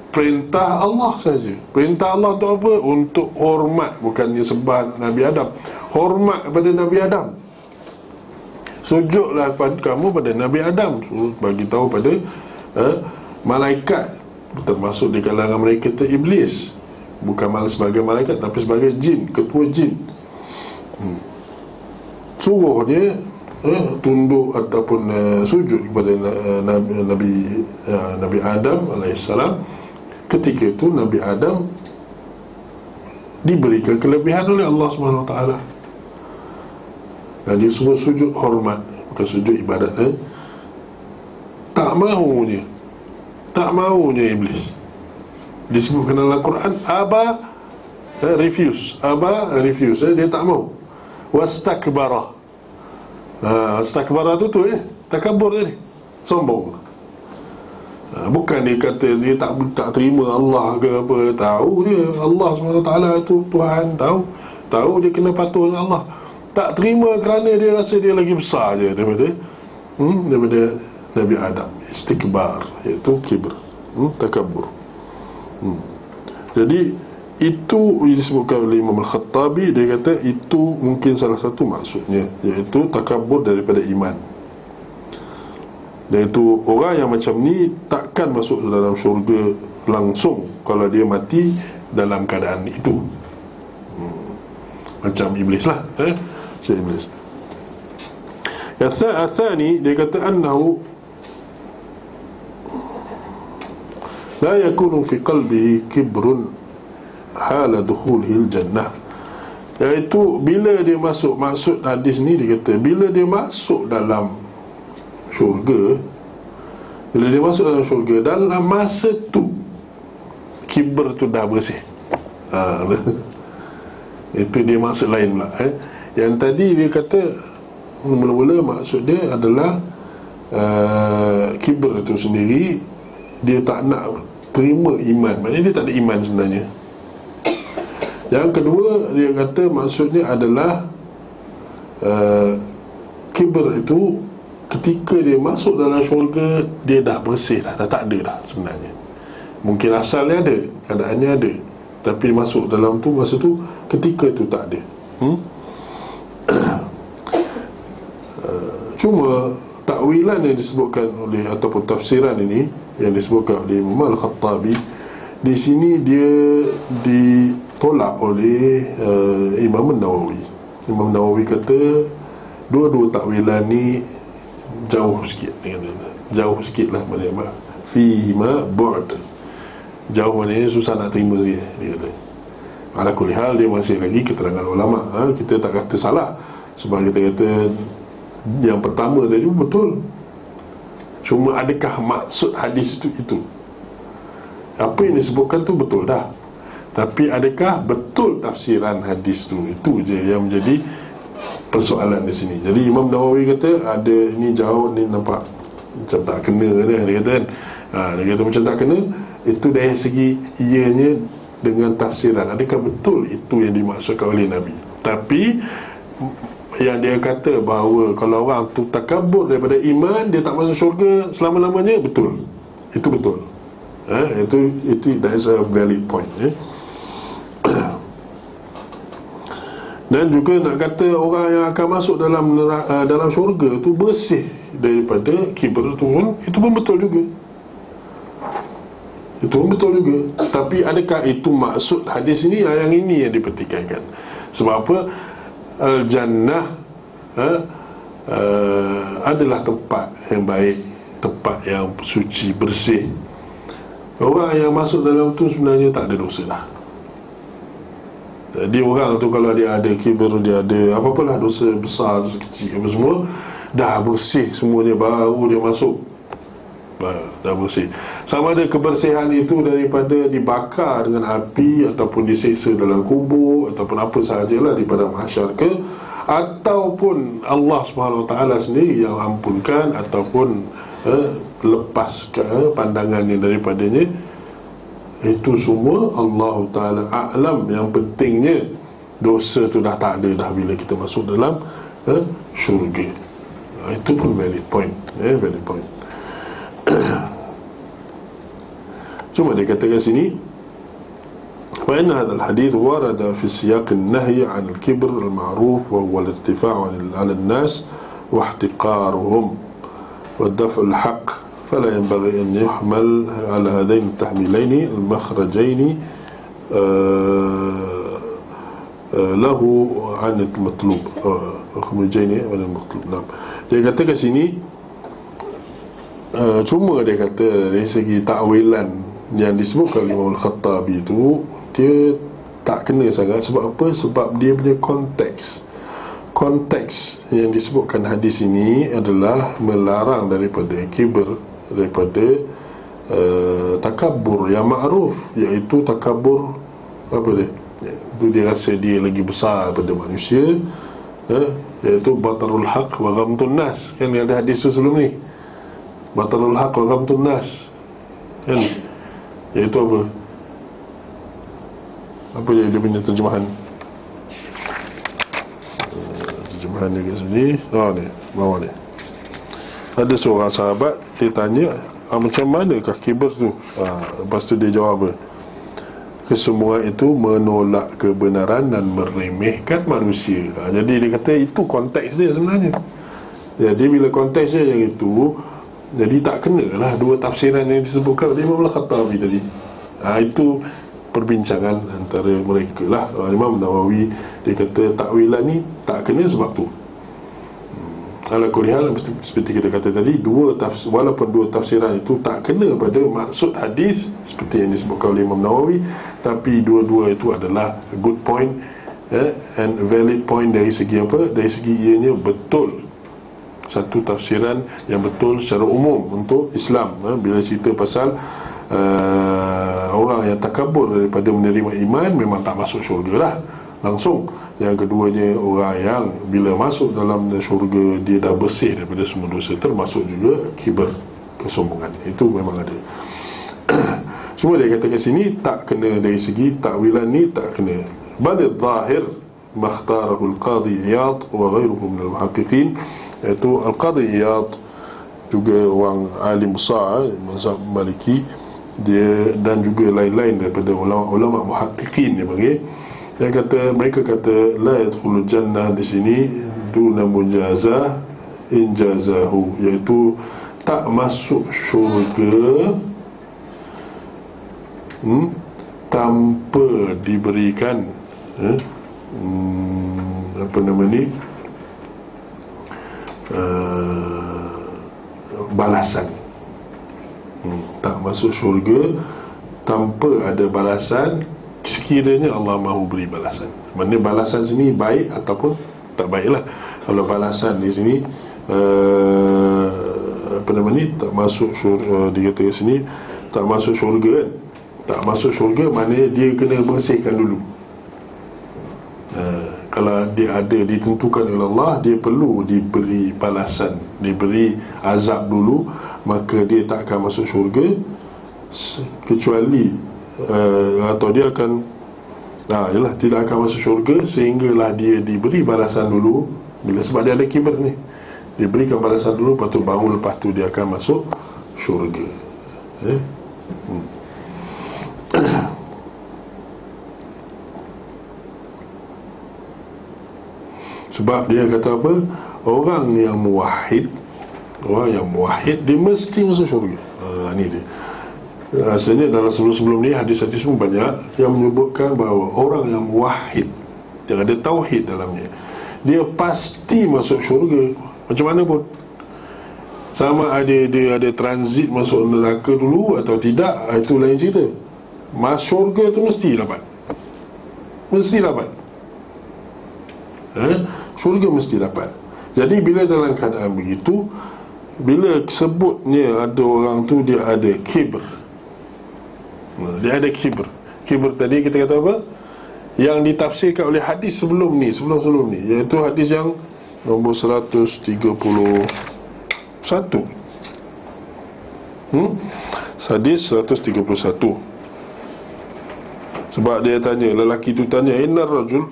perintah Allah saja. Perintah Allah untuk apa? Untuk hormat, bukannya sembah Nabi Adam. Hormat kepada Nabi Adam. Sujudlah kamu pada Nabi Adam. Bagi tahu pada malaikat, termasuk di kalangan mereka itu iblis. Bukan sebagai malaikat, tapi sebagai jin, ketua jin. Suruh dia tunduk ataupun sujud kepada Nabi Adam alaihissalam. Ketika itu Nabi Adam diberikan kelebihan oleh Allah SWT, dan dia suruh sujud hormat, bukan sujud ibadat. Tak mahunya iblis. Disebutkan dalam Al-Quran, refuse. Dia tak mau. Wastakbara. Wastakbara tu takabur tadi, sombong. Bukan dia kata dia tak terima Allah ke apa. Tahu dia Allah SWT tu Tuhan, tahu dia kena patuh dengan Allah. Tak terima kerana dia rasa dia lagi besar je daripada Nabi Adam. Istikbar, iaitu kibr, takabur. Jadi itu disebutkan oleh Imam Al-Khattabi. Dia kata itu mungkin salah satu maksudnya, iaitu takabur daripada iman. Iaitu orang yang macam ni takkan masuk dalam syurga langsung kalau dia mati dalam keadaan itu. Macam iblis lah, macam iblis. Athani, dia kata annahu la yakunu fi qalbihi kibrun hala dukhulil jannah. Iaitu bila dia masuk, maksud hadis ni dia kata bila dia masuk dalam syurga, dalam masa tu kibr tu dah bersih. Itu dia maksud lain pula. Yang tadi dia kata mula-mula maksud dia adalah kibr itu sendiri, dia tak nak terima iman, maknanya dia tak ada iman sebenarnya. Yang kedua, dia kata maksudnya adalah kibr itu ketika dia masuk dalam syurga, dia dah bersih dah tak ada dah sebenarnya. Mungkin asalnya ada, keadaannya ada, tapi masuk dalam tu, masa tu, ketika tu tak ada. Cuma takwilan yang disebutkan oleh, ataupun tafsiran ini yang disebutkan oleh Imam Al-Khattabi, di sini dia ditolak oleh Imam Nawawi. Imam Nawawi kata dua-dua takwilan ni jauh sikit, jauh sikit lah, maknanya fihima bu'd, jauh maknanya susah nak terima dia kata. Ala kulli hal, dia masih lagi keterangan ulama. Kita tak kata salah, sebab kita kata yang pertama tadi betul. Cuma adakah maksud hadis itu apa yang disebutkan tu betul dah, tapi adakah betul tafsiran hadis tu? Itu je yang menjadi persoalan di sini. Jadi Imam Nawawi kata ada ni jauh ni, nampak macam tak kena dia kata kan. Dia kata macam tak kena. Itu dari segi ianya dengan tafsiran, adakah betul itu yang dimaksudkan oleh Nabi. Tapi yang dia kata bahawa kalau orang tu takabur daripada iman, dia tak masuk syurga selama-lamanya, betul. Itu betul. Itu that is a valid point. Dan juga nak kata orang yang akan masuk dalam syurga tu bersih daripada kibr tu pun, itu pun betul juga. Itu pun betul juga. Tapi adakah itu maksud hadis ini? Yang ini yang dipertikaikan. Sebab apa? Al-Jannah adalah tempat yang baik, tempat yang suci, bersih. Orang yang masuk dalam tu sebenarnya tak ada dosa dah. Jadi orang tu kalau dia ada kibir, dia ada apa-apalah dosa besar, dosa kecil apa semua, dah bersih semuanya, baru dia masuk, dah bersih. Sama ada kebersihan itu daripada dibakar dengan api, ataupun diseksa dalam kubur, ataupun apa sahajalah di padang mahsyar ke, ataupun Allah Subhanahu Wa Taala sendiri yang ampunkan, ataupun lepaskan pandangannya daripadanya. Itu semua Allah Ta'ala a'lam. Yang pentingnya dosa tu dah tak ada dah bila kita masuk dalam syurga. Itu pun valid point, valid point. Cuma dia kata kat sini, fa inna hadzal hadits warada fi siyaq an-nahy 'an al-kibr al-ma'ruf wa huwa al-irtifa'u 'ala an-nas wa ihtiqaruhum wa daf' al-haqq. فلا ينبغي أن يحمل على هذين التحميلين المخرجين له عن المطلوب مخرجين عن المطلوب. Nah, dia kata kat sini cuma dia kata dari segi takwilan yang disebutkan oleh Imam Al-Khattabi itu, dia tak kena sangat. Sebab apa? Sebab dia punya konteks yang disebutkan hadis ini adalah melarang daripada kibir, daripada takabur yang ma'ruf, iaitu takabur apa dia? Itu dia rasa dia lagi besar daripada manusia, iaitu batarul haq wa ghamtun nas. Kan ada hadis sebelum ni, batarul haq wa ghamtun nas, kan? Iaitu apa? Apa dia punya terjemahan? Terjemahan dia kat sini. Ni, bawah ni. Ada seorang sahabat, dia tanya, macam manakah kibir tu? Lepas tu dia jawab apa? Kesombongan itu menolak kebenaran dan meremehkan manusia. Jadi dia kata itu konteks dia sebenarnya. Jadi bila konteks dia yang itu, jadi tak kenalah dua tafsiran yang disebutkan oleh Imam Al-Khattabi tadi. Itu perbincangan antara mereka lah. Imam Nawawi dia kata takwilan ni tak kena sebab tu. Ala kulli hal, seperti kita kata tadi, walaupun dua tafsiran itu tak kena pada maksud hadis seperti yang disebutkan oleh Imam Nawawi, tapi dua-dua itu adalah good point and valid point dari segi apa? Dari segi ianya betul, satu tafsiran yang betul secara umum untuk Islam. Bila cerita pasal orang yang takabur daripada menerima iman, memang tak masuk syurga lah langsung. Yang keduanya, orang yang bila masuk dalam syurga dia dah bersih daripada semua dosa, termasuk juga kibir, kesombongan. Itu memang ada. Cuma dia kata kat sini tak kena dari segi takwilan ni, tak kena. Bal zahir makhtarahu al-Qadhi Iyad wa ghairuhu min al-muhaqqiqin, iaitu al-Qadhi Iyad juga orang alim besar mazhab Maliki, dia dan juga lain-lain daripada ulama muhaqqiqin dia panggil. Dia kata, mereka kata la yadkhulul jannah di sini duna mujazah injazahu, iaitu tak masuk syurga tanpa diberikan apa nama ni, balasan. Tak masuk syurga tanpa ada balasan, sekiranya Allah mahu beri balasan. Maksudnya balasan sini baik ataupun tak baiklah. Kalau balasan di sini apa nama ni, tak masuk syurga, dia kata sini tak masuk syurga kan. Tak masuk syurga maknanya dia kena bersihkan dulu. Kalau dia ada ditentukan oleh Allah, dia perlu diberi balasan, diberi azab dulu, maka dia tak akan masuk syurga kecuali atau dia akan yalah, tidak akan masuk syurga sehinggalah dia diberi balasan dulu. Bila sebab dia ada kibir ni, dia berikan balasan dulu, lepas tu baru lepas tu dia akan masuk syurga. Sebab dia kata apa? Orang yang muwahhid dia mesti masuk syurga. Ni dia. Rasanya dalam sebelum-sebelum ni hadis-hadis pun banyak yang menyebutkan bahawa orang yang muwahhid, yang ada tauhid dalamnya, dia pasti masuk syurga macam mana pun. Sama ada dia ada transit masuk neraka dulu atau tidak, itu lain cerita. Masuk syurga tu mesti dapat. mesti dapat. Syurga mesti dapat. Jadi bila dalam keadaan begitu, bila sebutnya ada orang tu dia ada kibr, dia ada kibr. Kibr tadi kita kata apa? Yang ditafsirkan oleh hadis sebelum ni, iaitu hadis yang nombor 131. Hadis 131. Sebab dia tanya, lelaki tu tanya, innar rajul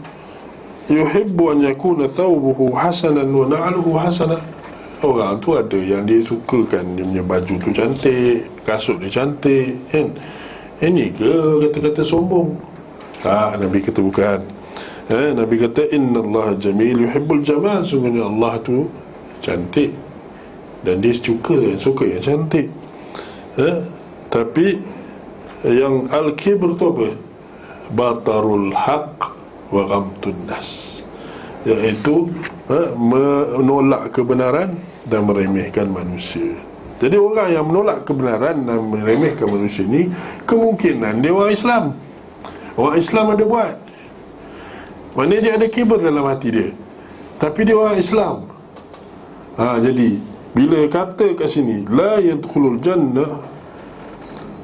yuhibbu an yakuna thawbuhu hasanan wa na'luhu hasanah. Orang tu ada yang dia sukakan dia punya baju tu cantik, kasut dia cantik, kan? Ini ke kata-kata sombong? Tak, Nabi kata bukan. Nabi kata innallaha jamil yuhibbul jamal. Sungguhnya Allah tu cantik dan dia suka yang cantik. Tapi yang al-kibr tu apa? Batarul haq wa ghamtun nas, iaitu menolak kebenaran dan meremehkan manusia. Jadi orang yang menolak kebenaran dan meremehkan manusia ni, kemungkinan dia orang Islam. Orang Islam ada buat, maknanya dia ada kibr dalam hati dia, tapi dia orang Islam. Jadi bila kata kat sini la yadkhulul jannah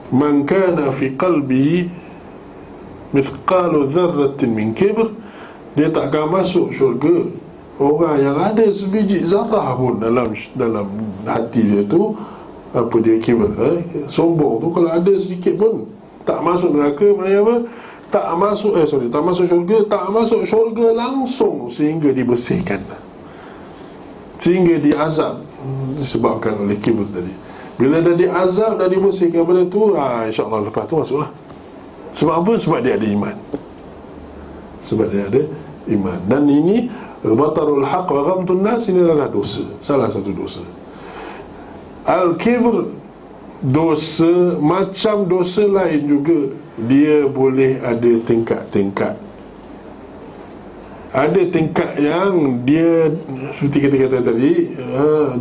man kana fi qalbi mithqalu dzarratin min kibr, dia tak akan masuk syurga orang yang ada sebiji zarah pun dalam hati dia tu apa dia kibr, sombong tu. Kalau ada sedikit pun tak masuk neraka. Maknanya apa? Tak masuk syurga, tak masuk syurga langsung sehingga dibersihkan, sehingga diazab disebabkan oleh kibr tadi. Bila dah diazab, dah dibersihkan benda tu, insya-Allah lepas tu masuklah. Sebab apa? Sebab dia ada iman. Dan ini batarul haq wa ghamtun nas, ini adalah dosa, salah satu dosa. Al-kibr, dosa macam dosa lain juga, dia boleh ada tingkat-tingkat. Ada tingkat yang dia, seperti kita kata tadi,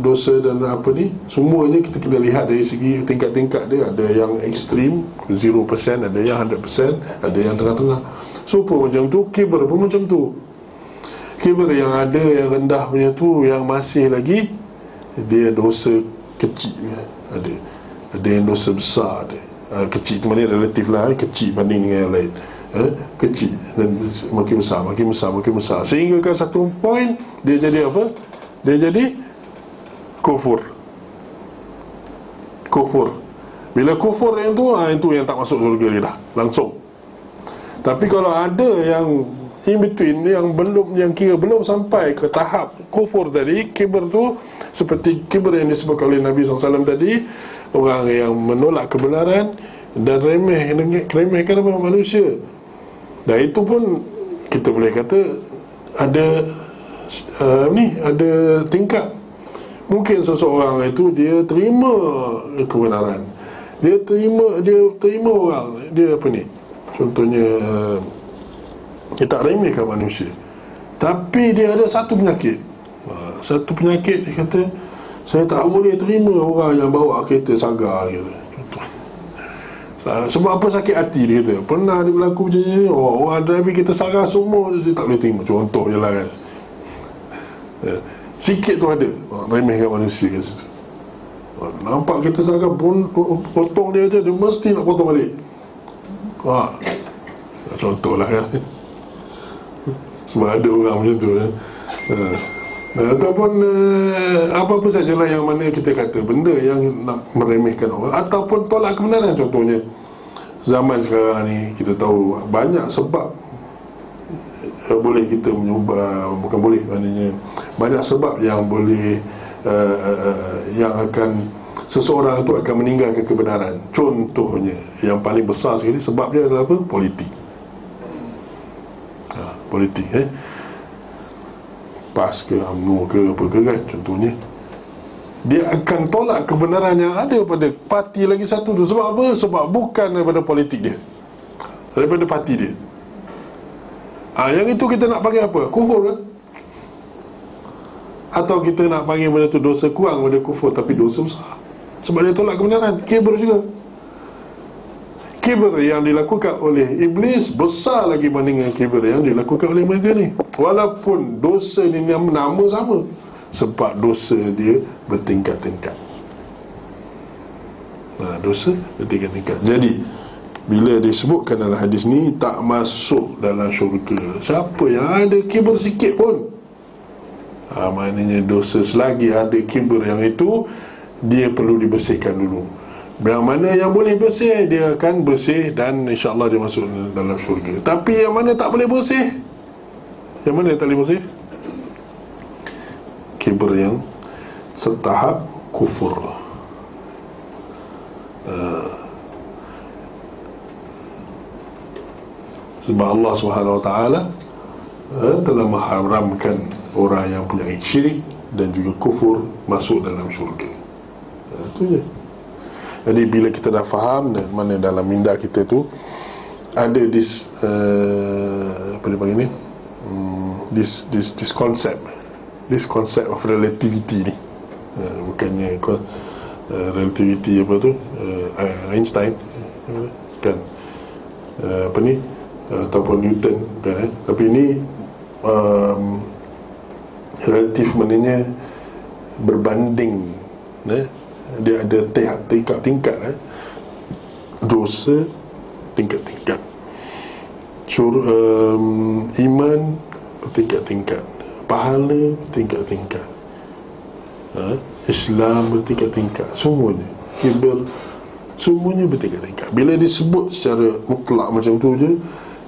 dosa dan apa ni, semuanya kita kena lihat dari segi tingkat-tingkat dia. Ada yang ekstrim 0%, ada yang 100%, ada yang tengah-tengah. So pun macam tu, kibr pun macam tu. Kibr yang ada, yang rendah punya tu, yang masih lagi dia dosa kecil, ada yang dosa besar, ada kecil tu maknanya relatif lah, kecil banding dengan yang lain. Kecil dan makin besar, sehingga ke satu point dia jadi apa? Dia jadi kufur. Bila kufur yang tu, itu yang tak masuk surga dia dah langsung. Tapi kalau ada yang in between, yang kira belum sampai ke tahap kufur tadi, kibr tu seperti kibr yang disebutkan oleh Nabi SAW tadi, orang yang menolak kebenaran dan remehkan manusia. Dan itu pun kita boleh kata ada ada tingkat. Mungkin seseorang itu dia terima kebenaran, dia terima orang, dia apa ni, contohnya dia tak remehkan manusia, tapi dia ada satu penyakit. Dia kata, saya tak boleh terima orang yang bawa kereta sagar, dia kata. Sebab apa? Sakit hati, dia kata. Pernah dia berlaku macam ni, orang driver kita sagar semua, dia tak boleh terima. Contoh je lah kan. Sikit tu ada remehkan manusia kat situ. Nampak kita sagar potong dia je, dia mesti nak potong balik. Contoh lah kan. Sebab ada orang macam tu kan. Ataupun apa-apa sajalah yang mana kita kata benda yang nak meremehkan orang ataupun tolak kebenaran. Contohnya zaman sekarang ni kita tahu banyak sebab boleh kita menyubah, bukan boleh, maknanya banyak sebab yang boleh yang akan seseorang tu akan meninggalkan kebenaran. Contohnya yang paling besar sekali sebab dia adalah apa? Politik. Politik PAS ke UMNO ke apa ke kan, contohnya dia akan tolak kebenaran yang ada pada parti lagi satu tu. Sebab apa? Sebab bukan daripada politik dia, daripada parti dia. Yang itu kita nak panggil apa? Kufur ke? Atau kita nak panggil benda tu dosa kurang pada kufur, tapi dosa besar sebab dia tolak kebenaran. Kibr juga. kibir yang dilakukan oleh iblis besar lagi bandingkan kibir yang dilakukan oleh mereka ni. Walaupun dosa ni nama sama, sebab dosa dia bertingkat-tingkat. Dosa bertingkat-tingkat. Jadi bila disebutkan dalam hadis ni tak masuk dalam syurga siapa yang ada kibir sikit pun, maknanya dosa selagi ada kibir yang itu, dia perlu dibersihkan dulu. Yang mana yang boleh bersih, dia akan bersih dan insya-Allah dia masuk dalam syurga. Tapi yang mana tak boleh bersih, yang mana yang tak boleh bersih? Kibir yang setahap kufur. Sebab Allah Subhanahu Wa Taala telah mengharamkan orang yang punya syirik dan juga kufur masuk dalam syurga. Itu je. Jadi bila kita dah faham mana dalam minda kita tu ada apa dia panggil ni, this concept of relativity ni, bukannya relativity apa tu, Einstein kan, apa ni, ataupun Newton kan, tapi ini relatif maknanya berbanding, dia ada tingkat-tingkat, dosa tingkat-tingkat, iman bertingkat-tingkat, pahala bertingkat-tingkat, Islam bertingkat-tingkat, semuanya, kibir semuanya bertingkat-tingkat. Bila disebut secara mutlak macam tu je,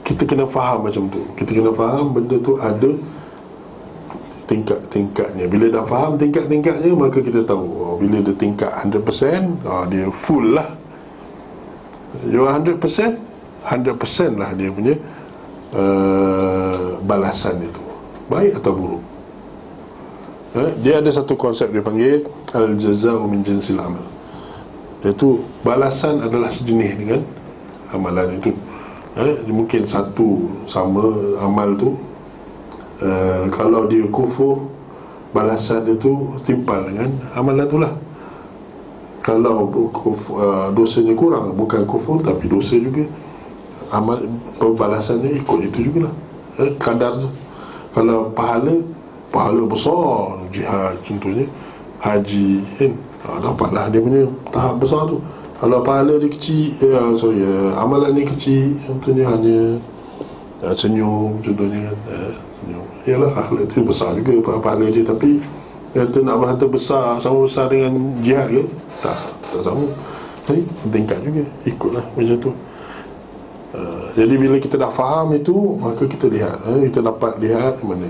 kita kena faham macam tu. Kita kena faham benda tu ada tingkat-tingkatnya. Bila dah faham tingkat-tingkatnya, maka kita tahu, bila dia tingkat 100%, dia full lah. You 100%, 100% lah dia punya balasan itu, baik atau buruk. Dia ada satu konsep dia panggil al-jaza'u min jinsil amal, iaitu balasan adalah sejenis dengan amalan itu. Mungkin satu sama amal tu, kalau dia kufur, balasan dia tu timpal dengan amalan tu lah. Kalau dosanya kurang, bukan kufur tapi dosa juga, amal balasannya ikut itu jugalah, kadar tu. Kalau pahala besar, jihad contohnya, haji kan, dapatlah dia punya tahap besar tu. Kalau pahala dia kecil, amalan dia kecil, contohnya hanya senyum contohnya kan, yalah, akhlak itu besar juga pahala dia, tapi kata nak berharta besar sama besar dengan jihad ke? Tak sama. Jadi tingkat juga, ikutlah macam tu. Jadi bila kita dah faham itu, maka kita lihat, kita dapat lihat mana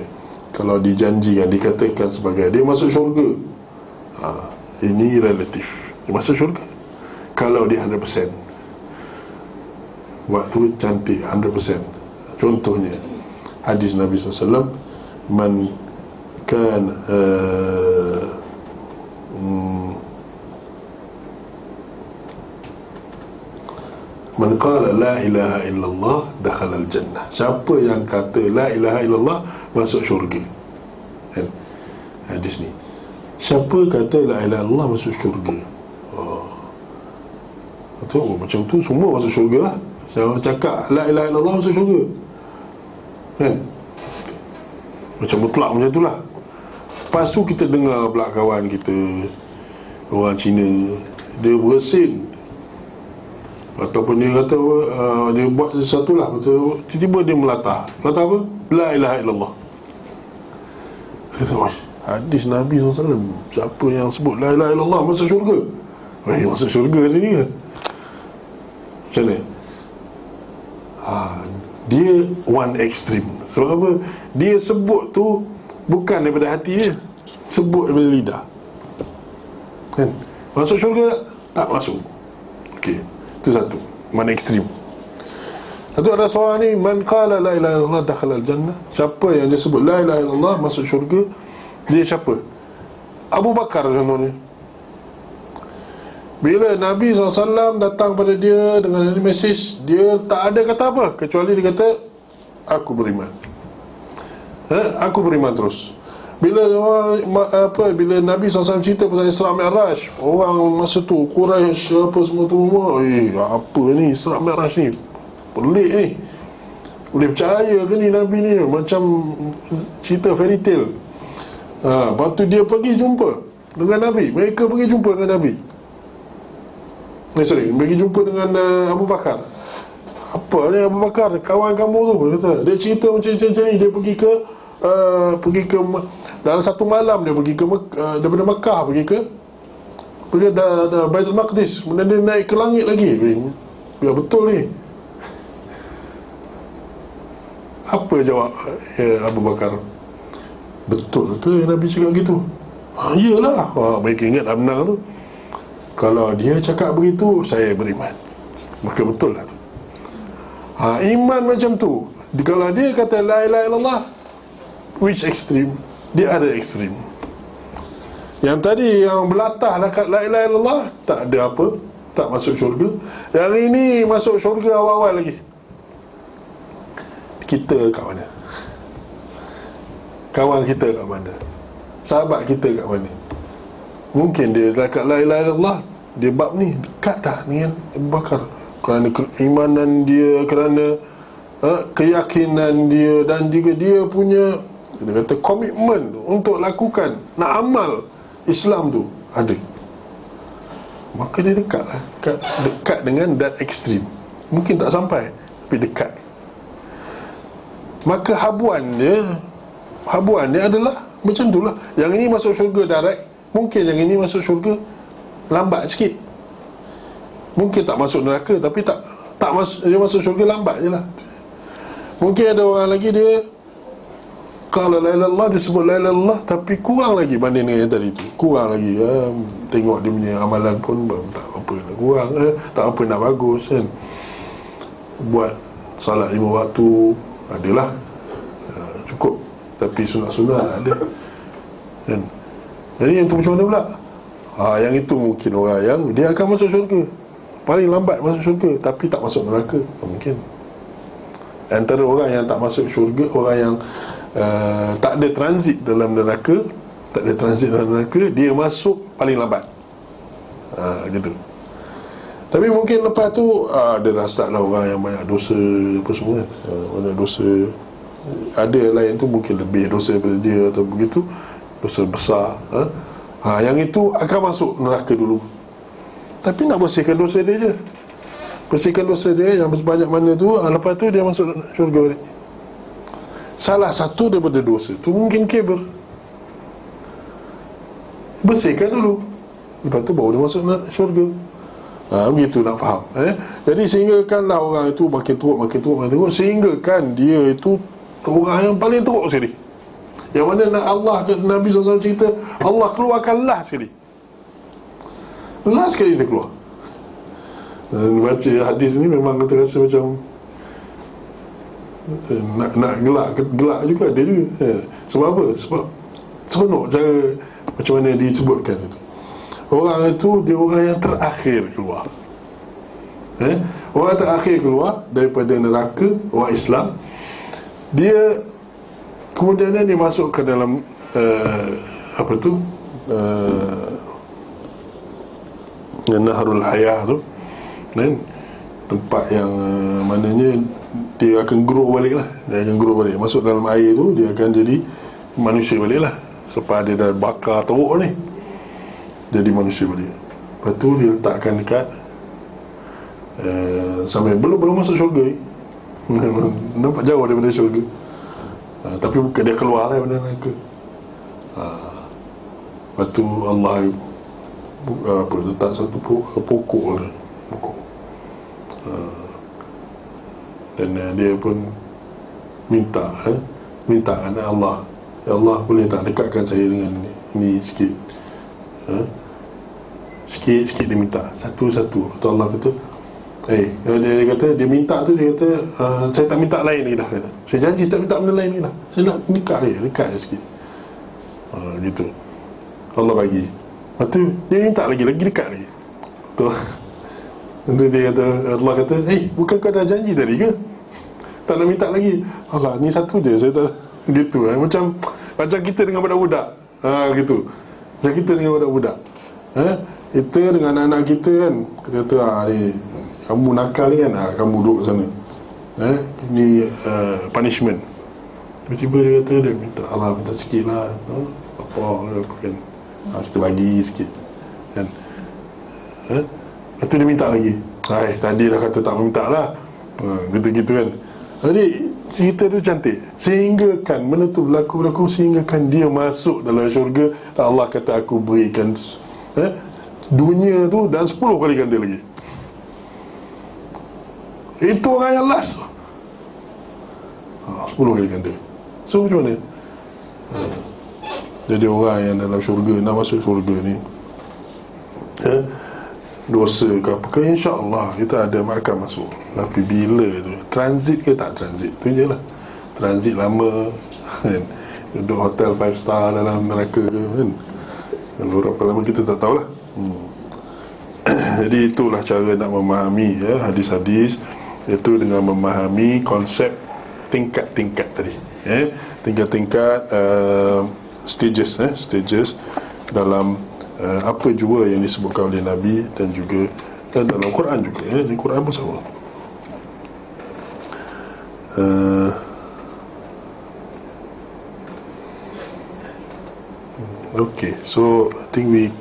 kalau dijanjikan, dikatakan sebagai dia masuk syurga, ini relatif, dia masuk syurga kalau dia 100%, waktu cantik 100%. Contohnya hadis Nabi SAW, man kan man qala la ilaha illallah dakhala al-jannah. Siapa yang kata la ilaha illallah masuk syurga. Kan? Hadis ni. Siapa kata la ilaha illallah masuk syurga. Macam tu semua masuk syurga lah. Siapa cakap la ilaha illallah masuk syurga. Kan? Macam mutlak macam tu lah. Lepas tu kita dengar pula kawan kita, orang Cina, dia bersin, ataupun dia kata dia buat sesuatu lah, tiba-tiba dia melatah apa? La ilaha illallah. Kata, hadis Nabi SAW, siapa yang sebut la ilaha illallah masuk syurga. Masuk syurga dia ni kan. Macam mana? Dia one extreme. Sebab apa? Dia sebut tu bukan daripada hati dia, sebut daripada lidah. Kan? Masuk syurga tak masuk. Okey, itu satu, mana ekstrim. Satu ada seorang ni, man qala la ilaha illallah dakhala al-jannah. Siapa yang dia sebut la ilaha illallah masuk syurga. Dia siapa? Abu Bakar contohnya. Bila Nabi SAW datang pada dia dengan mesej, dia tak ada kata apa kecuali dia kata, aku beriman. Aku beriman terus. Bila bila Nabi SAW cerita pasal Isra Mi'raj, orang masa tu Quraisy apa semua tu, apa ni Isra Mi'raj ni, pelik ni, boleh percaya ke ni Nabi ni, macam cerita fairy tale. Lepas tu dia pergi jumpa dengan Nabi, mereka pergi jumpa dengan Nabi, pergi jumpa dengan Abu Bakar. Apa ni Abu Bakar, kawan kamu tu, dia kata, dia cerita macam ni, dia pergi ke dalam satu malam dia pergi ke daripada Mekah pergi ke Baitul Maqdis, kemudian dia naik ke langit lagi. Ya betul ni. Apa jawab Abu Bakar? Betul ke Nabi cakap gitu? Iyalah. Mereka ingat benar tu. Kalau dia cakap begitu, saya beriman. Maka betul lah tu. Iman macam tu. Kalau dia kata la ilaha illallah, which extreme? Dia ada ekstrim. Yang tadi yang belatah dekat la ilaha illallah, tak ada apa, tak masuk syurga. Yang ini masuk syurga awal-awal lagi. Kita kat mana? Kawan kita kat mana? Sahabat kita kat mana? Mungkin dia dekat la ilaha illallah, dia bab ni dekat dah dengan Abu Bakar, kerana keimanan dia, kerana keyakinan dia, dan juga dia punya, kita kata, komitmen untuk lakukan, nak amal Islam tu ada. Maka dia dekat lah, dekat dengan that ekstrim. Mungkin tak sampai, tapi dekat. Maka habuan dia adalah macam tu lah. Yang ini masuk syurga direct, mungkin yang ini masuk syurga lambat sikit. Mungkin tak masuk neraka, tapi tak masuk, dia masuk syurga lambat je lah. Mungkin ada orang lagi dia kalau la ilaha illallah, disebut la ilaha illallah, tapi kurang lagi banding dengan yang tadi tu. Kurang lagi, tengok dia punya amalan pun tak apa nak kurang, tak apa nak bagus kan. Buat salat 5 waktu adalah cukup, tapi sunat-sunat tak ada kan. Jadi yang tu macam mana pula? Yang itu mungkin orang yang dia akan masuk syurga, paling lambat masuk syurga, tapi tak masuk neraka. Mungkin antara orang yang tak masuk syurga, orang yang tak ada transit dalam neraka, dia masuk paling lambat. Gitu. Tapi mungkin lepas tu dia dah start lah orang yang banyak dosa apa semua kan. Banyak dosa. Ada lain tu mungkin lebih dosa daripada dia atau begitu, dosa besar. Yang itu akan masuk neraka dulu. Tapi nak bersihkan dosa dia je. Bersihkan dosa dia yang banyak mana tu, lepas tu dia masuk syurga balik. Salah satu daripada dosa tu mungkin kibir. Bersihkan dulu, lepas tu baru dia masuk syurga. Begitu nak faham. Jadi sehinggakanlah orang itu makin teruk, sehingga kan dia itu orang yang paling teruk sekali. Yang mana Allah, Nabi SAW cerita, Allah keluarkan lah sekali. Last sekali dia keluar. Baca hadis ni memang kita rasa macam nak gelak juga ada juga. Sebab apa? Sebab seronok cara macam mana disebutkan itu. Orang itu dia orang yang terakhir keluar. Orang terakhir keluar daripada neraka, orang Islam. Dia kemudian dia masuk ke dalam apa tu, Nahrul Hayah tu, kan? Tempat yang maknanya dia akan grow balik lah. Dia akan grow balik, masuk dalam air tu, dia akan jadi manusia balik lah. Sebab dia dah bakar teruk ni, jadi manusia balik. Lepas tu dia letakkan dekat sampai belum masuk syurga. Nampak jauh daripada syurga. Tapi bukan dia keluar lah daripada neraka. Lepas tu Allah letak satu pokok. Dan dia pun minta anak Allah, ya Allah, boleh tak dekatkan saya dengan ni sikit. Sikit dia minta, satu-satu. Atau Allah kata, dia kata, dia minta tu, dia kata, saya tak minta lain lagi dah, kata. Saya janji tak minta benda lain lagi dah. Saya nak dekat dia sikit. Gitu Allah bagi. Lepas tu dia minta lagi dekat lagi. Tu dia kata, Allah kata, bukan kau dah janji tadi ke? Tak nak minta lagi? Allah, ni satu je, saya tak. Gitu macam Macam kita dengan budak-budak. Gitu. Macam kita dengan budak-budak. Kita dengan anak-anak kita kan, kita kata, ni kamu nakal ni kan, kamu duduk sana. Ni punishment. Tiba-tiba dia kata, dia minta, Allah minta sikit lah, apa kan, kita bagi sikit kan. Lepas tu dia minta lagi. Tadi dah kata tak minta lah. Gitu-gitu kan. Jadi cerita tu cantik. Sehingga kan benda tu berlaku sehingga kan dia masuk dalam syurga. Allah kata aku berikan dunia tu dan 10 kali ganda lagi. Itu orang yang last 10 kali ganda. So macam mana? Jadi orang yang dalam syurga, nak masuk syurga ni, dosa ke apa ke, insya-Allah kita ada makan masuk. Tapi bila tu transit ke tak transit, tu je lah. Transit lama kan, duduk hotel 5 star dalam neraka ke kan, kalau berapa lama kita tak tahulah. Jadi itulah cara nak memahami hadis-hadis, iaitu dengan memahami konsep tingkat-tingkat tadi, tingkat-tingkat stages dalam apa jua yang disebutkan oleh Nabi, dan juga dalam Quran juga. Di Quran pun sama. Okay, so I think we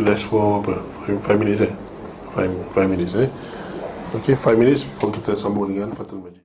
last for 5 minutes 5 minutes Okay, 5 minutes before kita sambung dengan Fathul Majid.